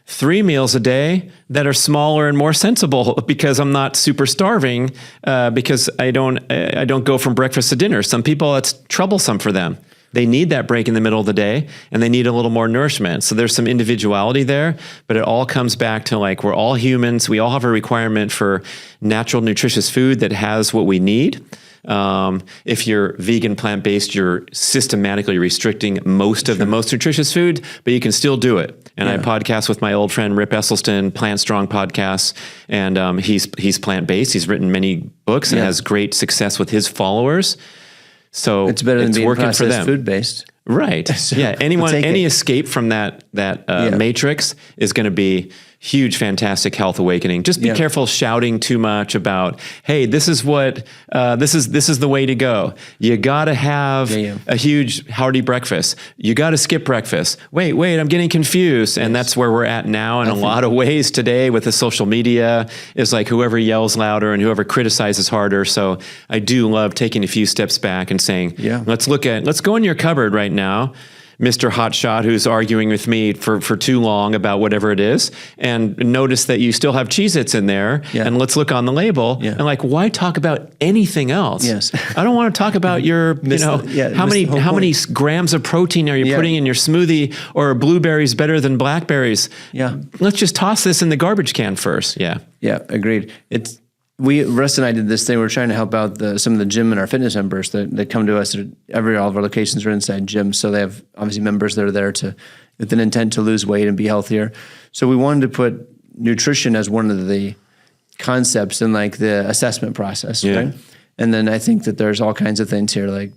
3 meals a day that are smaller and more sensible because I'm not super starving, because I don't go from breakfast to dinner. Some people, it's troublesome for them. They need that break in the middle of the day, and they need a little more nourishment. So there's some individuality there, but it all comes back to like, we're all humans. We all have a requirement for natural, nutritious food that has what we need. If you're vegan, plant-based, you're systematically restricting most of the most nutritious food, but you can still do it. And I podcast with my old friend, Rip Esselstyn, Plant Strong podcasts. And, he's plant-based. He's written many books and has great success with his followers. So it's better than being processed food-based. Right. So any escape from that matrix is going to be huge, fantastic health awakening. Just be careful shouting too much about, hey, this is what, this is the way to go. You got to have a huge hearty breakfast. You got to skip breakfast. Wait, I'm getting confused. And that's where we're at now in a lot of ways today with the social media. Is like whoever yells louder and whoever criticizes harder. So I do love taking a few steps back and saying, let's go in your cupboard right now, Mr. Hotshot, who's arguing with me for too long about whatever it is, and notice that you still have Cheez-Its in there, and let's look on the label, and like, why talk about anything else? Yes. I don't want to talk about your, how many grams of protein are you putting in your smoothie, or are blueberries better than blackberries? Yeah. Let's just toss this in the garbage can first. Yeah. Yeah, agreed. Russ and I did this thing. We're trying to help out some of the gym and our fitness members that come to us. All of our locations are inside gyms. So they have obviously members that are there with an intent to lose weight and be healthier. So we wanted to put nutrition as one of the concepts in like the assessment process, right? And then I think that there's all kinds of things here, like,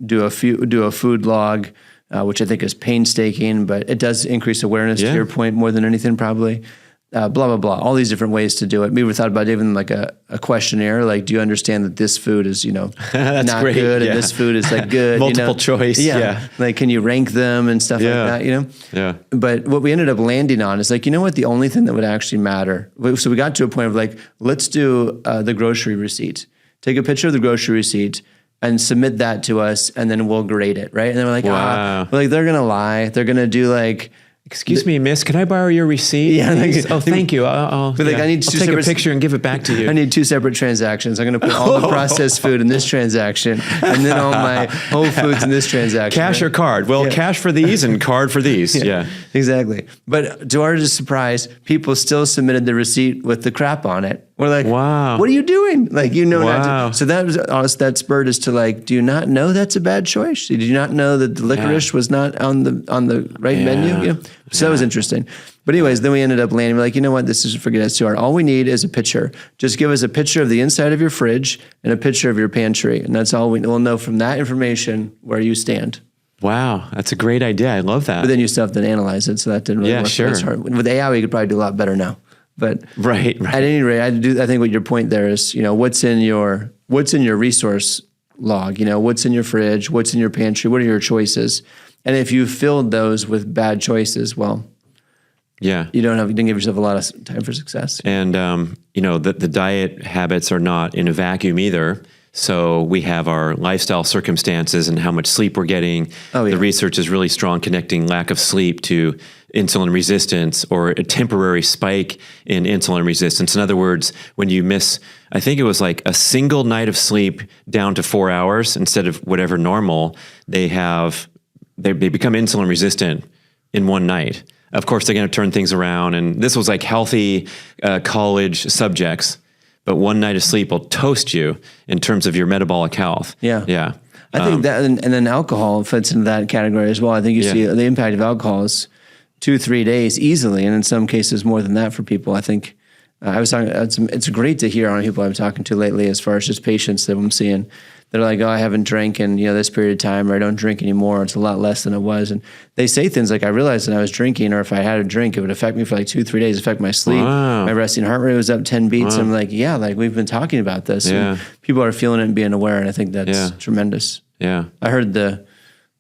do a food log, which I think is painstaking, but it does increase awareness to your point more than anything probably. Blah, blah, blah, all these different ways to do it. Maybe we thought about even like a questionnaire, like, do you understand that this food is, That's not great. good and this food is like good? Multiple choice. Yeah. Like, can you rank them and stuff like that, Yeah. But what we ended up landing on is like, what, the only thing that would actually matter. So we got to a point of like, let's do the grocery receipt. Take a picture of the grocery receipt and submit that to us, and then we'll grade it, right? And then we're like, they're going to lie. They're going to do like, excuse me, miss, can I borrow your receipt? Yeah. Thank you. I'll I need I'll take a picture and give it back to you. I need 2 separate transactions. I'm going to put all the processed food in this transaction, and then all my whole foods in this transaction. Cash or card? Well, cash for these and card for these. Yeah. Exactly. But to our surprise, people still submitted the receipt with the crap on it. We're like, wow, what are you doing? Like, not to, so that was us. That spurred us to like, do you not know that's a bad choice? Did you not know that the licorice was not on the right menu? So that was interesting. But anyways, then we ended up landing. We're like, what? This is forget it's too hard. All we need is a picture. Just give us a picture of the inside of your fridge and a picture of your pantry, and that's all we'll know from that information where you stand. Wow, that's a great idea. I love that. But then you still have to analyze it, so that didn't really work. Sure. That's hard. With AI, we could probably do a lot better now. But right. At any rate, I think what your point there is, what's in your resource log, what's in your fridge, what's in your pantry, what are your choices? And if you filled those with bad choices, well, you didn't give yourself a lot of time for success. And the diet habits are not in a vacuum either. So we have our lifestyle circumstances and how much sleep we're getting. The research is really strong connecting lack of sleep to insulin resistance or a temporary spike in insulin resistance. In other words, when you miss, I think it was like a single night of sleep down to 4 hours instead of whatever normal, they become insulin resistant in one night. Of course, they're going to turn things around. And this was like healthy college subjects. But one night of sleep will toast you in terms of your metabolic health. Yeah. I think that, and then alcohol fits into that category as well. I think you see the impact of alcohol is 2-3 days easily, and in some cases more than that for people. I think I was talking. It's great to hear on people I'm talking to lately, as far as just patients that I'm seeing. They're like, I haven't drank in this period of time, or I don't drink anymore. It's a lot less than it was. And they say things like, I realized that I was drinking, or if I had a drink, it would affect me for like 2-3 days, affect my sleep. My resting heart rate was up 10 beats. I'm like, like we've been talking about this. And people are feeling it and being aware. And I think that's tremendous. Yeah. I heard the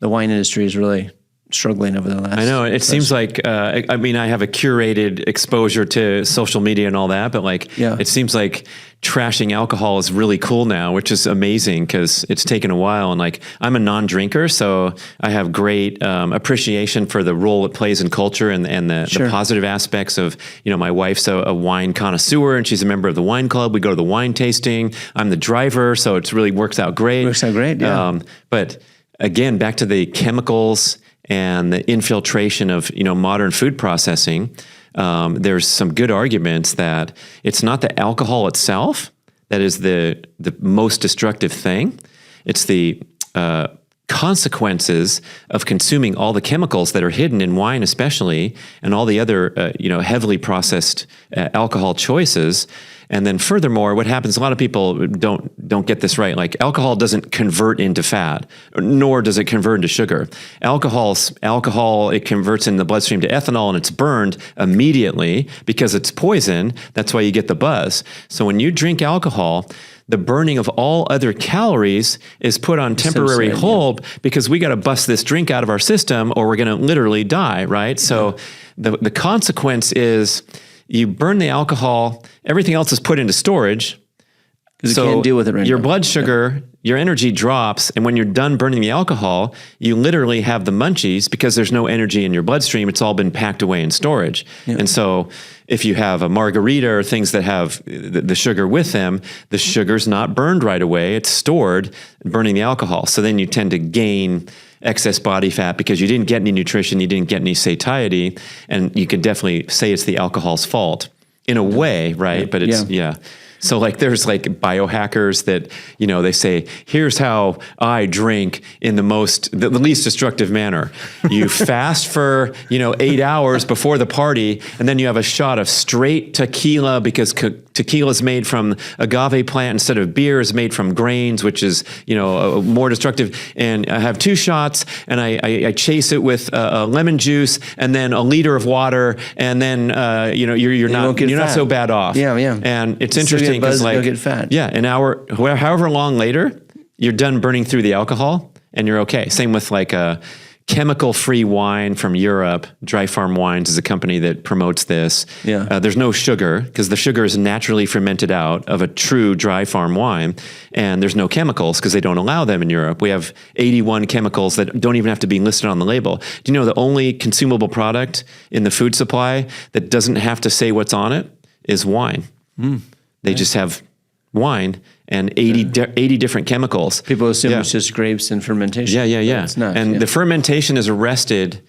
wine industry is really struggling over the last. I know. It seems like, I have a curated exposure to social media and all that, but it seems like trashing alcohol is really cool now, which is amazing because it's taken a while. And I'm a non-drinker, so I have great appreciation for the role it plays in culture and the positive aspects of, my wife's a wine connoisseur and she's a member of the wine club. We go to the wine tasting. I'm the driver, so it really works out great. Yeah. But again, back to the chemicals and the infiltration of modern food processing, there's some good arguments that it's not the alcohol itself that is the most destructive thing. It's the consequences of consuming all the chemicals that are hidden in wine, especially, and all the other heavily processed alcohol choices. And then furthermore, what happens, a lot of people don't get this right. Like alcohol doesn't convert into fat, nor does it convert into sugar. Alcohol, it converts in the bloodstream to ethanol and it's burned immediately because it's poison. That's why you get the buzz. So when you drink alcohol, the burning of all other calories is put on temporary hold because we got to bust this drink out of our system or we're going to literally die, right? So the consequence is you burn the alcohol, everything else is put into storage. Because you can't deal with it right now. Your blood sugar, your energy drops, and when you're done burning the alcohol, you literally have the munchies because there's no energy in your bloodstream. It's all been packed away in storage. Yeah. And so if you have a margarita or things that have the sugar with them, the sugar's not burned right away. It's stored, burning the alcohol. So then you tend to gain excess body fat because you didn't get any nutrition, you didn't get any satiety, and you can definitely say it's the alcohol's fault in a way, right? But it's, So like there's like biohackers that, they say, here's how I drink in the least destructive manner. You fast for, 8 hours before the party, and then you have a shot of straight tequila because tequila is made from agave plant instead of beer is made from grains, which is, more destructive. And I have 2 shots and I chase it with lemon juice and then a liter of water. And then, you're not so bad off. Yeah. And it's interesting because you'll get fat. Yeah, an hour, however long later, you're done burning through the alcohol and you're okay. Same with like a chemical-free wine from Europe. Dry Farm Wines is a company that promotes this. Yeah. There's no sugar because the sugar is naturally fermented out of a true dry farm wine, and there's no chemicals because they don't allow them in Europe. We have 81 chemicals that don't even have to be listed on the label. Do you know the only consumable product in the food supply that doesn't have to say what's on it is wine? They just have wine and 80 different chemicals. People assume it's just grapes and fermentation. Yeah. It's not. And the fermentation is arrested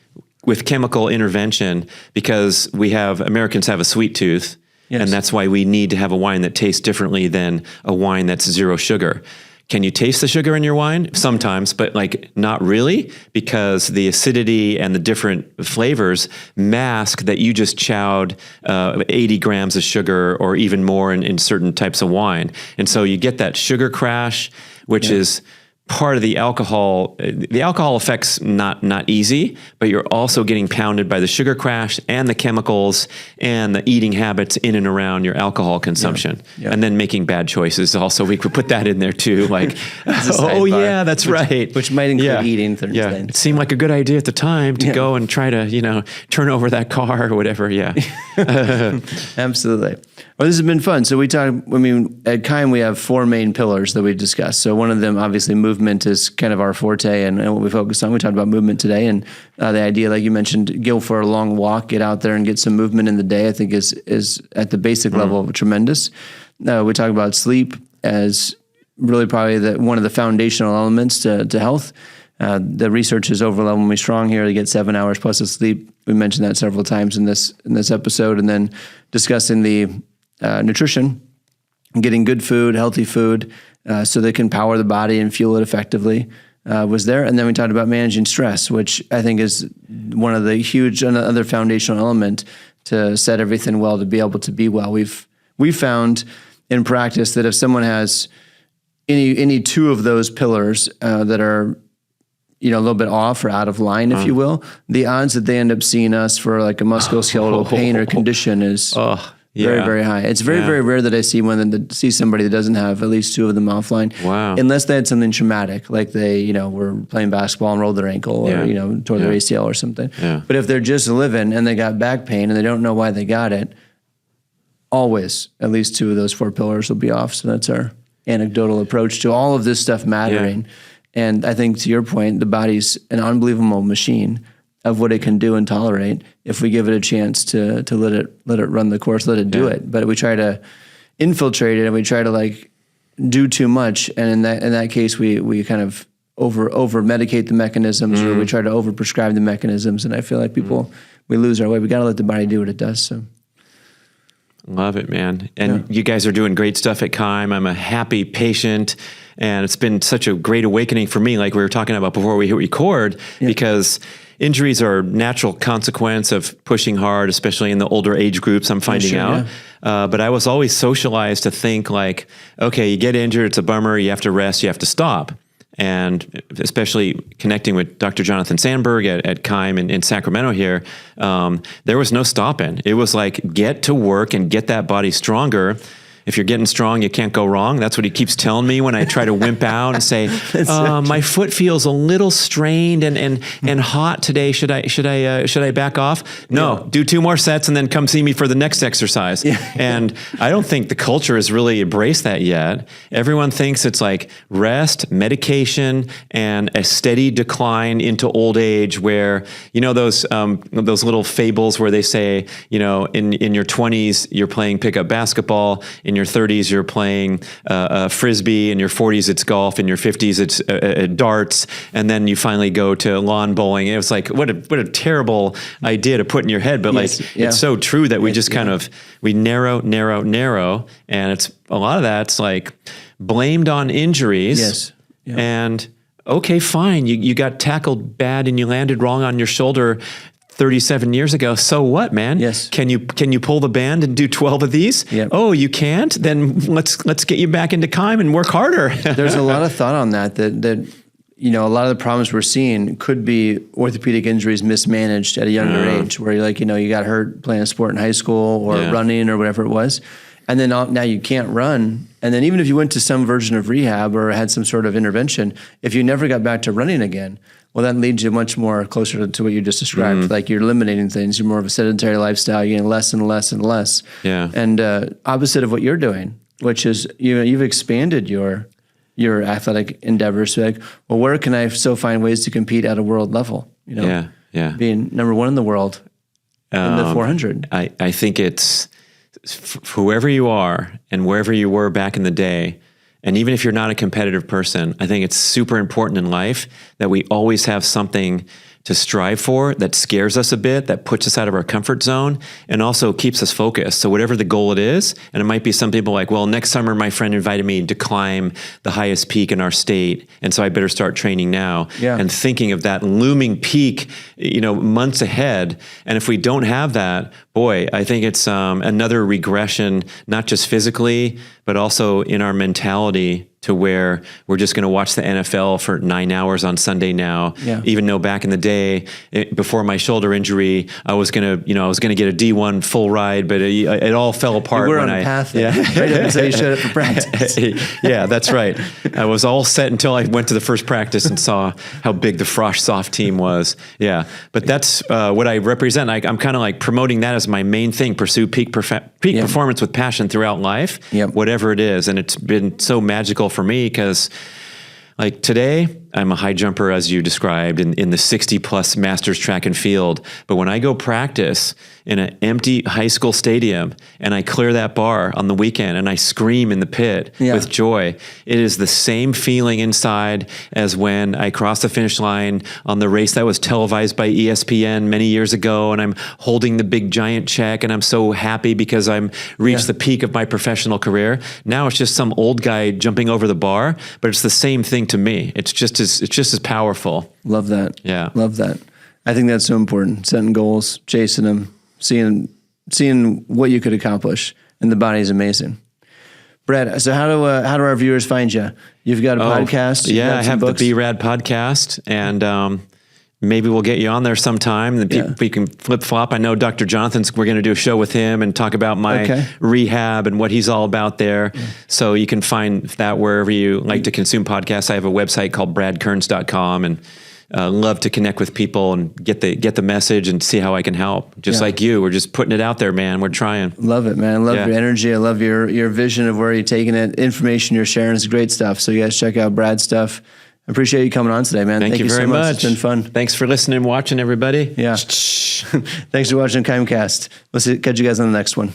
with chemical intervention because Americans have a sweet tooth. Yes. And that's why we need to have a wine that tastes differently than a wine that's 0 sugar. Can you taste the sugar in your wine? Sometimes, but like not really, because the acidity and the different flavors mask that you just chowed 80 grams of sugar or even more in certain types of wine. And so you get that sugar crash, which is part of the alcohol. The alcohol effect's not easy, but you're also getting pounded by the sugar crash and the chemicals and the eating habits in and around your alcohol consumption. And then making bad choices also. We could put that in there too. Like, that's right. Which might include eating things. Yeah. It seemed like a good idea at the time to go and try to, turn over that car or whatever. Yeah. Absolutely. Well, this has been fun. So at Kime, we have 4 main pillars that we discussed. So one of them, obviously, movement is kind of our forte and what we focus on. We talked about movement today, and the idea, like you mentioned, go for a long walk, get out there and get some movement in the day, I think is at the basic level tremendous. We talk about sleep as really probably one of the foundational elements to health. The research is overwhelmingly strong here. They get 7 hours plus of sleep. We mentioned that several times in this episode, and then discussing the nutrition, getting good food, healthy food, so they can power the body and fuel it effectively, was there. And then we talked about managing stress, which I think is one of the another foundational element to set everything well, to be able to be well. We've found in practice that if someone has any 2 of those pillars that are a little bit off or out of line, if you will, the odds that they end up seeing us for like a musculoskeletal pain or condition is very, very high. It's very, very rare that I see somebody that doesn't have at least 2 of them offline. Wow. Unless they had something traumatic, like they, were playing basketball and rolled their ankle or, tore their ACL or something. Yeah. But if they're just living and they got back pain and they don't know why they got it, always at least 2 of those 4 pillars will be off. So that's our anecdotal approach to all of this stuff mattering. Yeah. And I think, to your point, the body's an unbelievable machine of what it can do and tolerate if we give it a chance to let it run the course, let it do it. But we try to infiltrate it and we try to do too much. And in that case, we kind of over medicate the mechanisms or we try to over prescribe the mechanisms. And I feel like we lose our way. We got to let the body do what it does. So. Love it, man. And you guys are doing great stuff at Kime. I'm a happy patient, and it's been such a great awakening for me, like we were talking about before we hit record, because injuries are a natural consequence of pushing hard, especially in the older age groups, I'm finding out. Yeah. But I was always socialized to think like, okay, you get injured, it's a bummer, you have to rest, you have to stop. And especially connecting with Dr. Jonathan Sandberg at Kime in Sacramento here, there was no stopping. It was like, get to work and get that body stronger. If you're getting strong, you can't go wrong. That's what he keeps telling me when I try to wimp out and say, my foot feels a little strained and hot today. Should I back off? No, do 2 more sets and then come see me for the next exercise. Yeah. And I don't think the culture has really embraced that yet. Everyone thinks it's like rest, medication, and a steady decline into old age where, those little fables where they say, in your 20s, you're playing pickup basketball, in in your 30s, you're playing Frisbee. In your 40s, it's golf. In your 50s, it's darts. And then you finally go to lawn bowling. It was like, what a terrible idea to put in your head. But it's so true that we just kind of, we narrow. And it's a lot of that's like blamed on injuries. Yes. Yeah. And okay, fine. You got tackled bad and you landed wrong on your shoulder 37 years ago. So what, man? Yes. Can you pull the band and do 12 of these? Yep. Oh, you can't? Then let's get you back into Kime and work harder. There's a lot of thought on that a lot of the problems we're seeing could be orthopedic injuries mismanaged at a younger age, where you got hurt playing a sport in high school or running or whatever it was. And then now you can't run. And then even if you went to some version of rehab or had some sort of intervention, if you never got back to running again, well, that leads you much more closer to what you just described. Like you're eliminating things. You're more of a sedentary lifestyle. You're getting less and less and less. Yeah. And opposite of what you're doing, which is you've expanded your athletic endeavors. So like, well, where can I find ways to compete at a world level? Being number one in the world in the 400. I think it's whoever you are and wherever you were back in the day. And even if you're not a competitive person, I think it's super important in life that we always have something to strive for that scares us a bit, that puts us out of our comfort zone, and also keeps us focused. So whatever the goal it is, and it might be some people like, well, next summer my friend invited me to climb the highest peak in our state, and so I better start training now. Yeah. And thinking of that looming peak, months ahead. And if we don't have that, boy, I think it's another regression, not just physically, but also in our mentality, to where we're just going to watch the NFL for 9 hours on Sunday now. Yeah. Even though back in the day, before my shoulder injury, I was going to get a D1 full ride, but it all fell apart. You were on the path. Yeah. Right up until you showed up for practice. Yeah, that's right. I was all set until I went to the first practice and saw how big the Frosh Soft team was. Yeah, but that's what I represent. I'm kind of like promoting that as my main thing: pursue peak performance with passion throughout life, whatever it is. And it's been so magical for me because, like today, I'm a high jumper, as you described, in the 60-plus masters track and field. But when I go practice in an empty high school stadium and I clear that bar on the weekend and I scream in the pit with joy, it is the same feeling inside as when I crossed the finish line on the race that was televised by ESPN many years ago, and I'm holding the big giant check and I'm so happy because I'm reached the peak of my professional career. Now it's just some old guy jumping over the bar, but it's the same thing to me. It's just as powerful. Love that. Yeah. Love that. I think that's so important. Setting goals, chasing them, seeing what you could accomplish. And the body is amazing. Brad, so how do our viewers find you? You've got a podcast. Yeah, I have the B-Rad podcast, and maybe we'll get you on there sometime. And we can flip-flop. I know Dr. Jonathan's, we're going to do a show with him and talk about my rehab and what he's all about there. Yeah. So you can find that wherever you like to consume podcasts. I have a website called bradkearns.com, and love to connect with people and get the message and see how I can help. Just like you, we're just putting it out there, man. We're trying. Love it, man. I love your energy. I love your vision of where you're taking it. Information you're sharing is great stuff. So you guys check out Brad's stuff. I appreciate you coming on today, man. Thank you very so much. It's been fun. Thanks for listening and watching, everybody. Yeah. Thanks for watching KIMEcast. Let's catch you guys on the next one.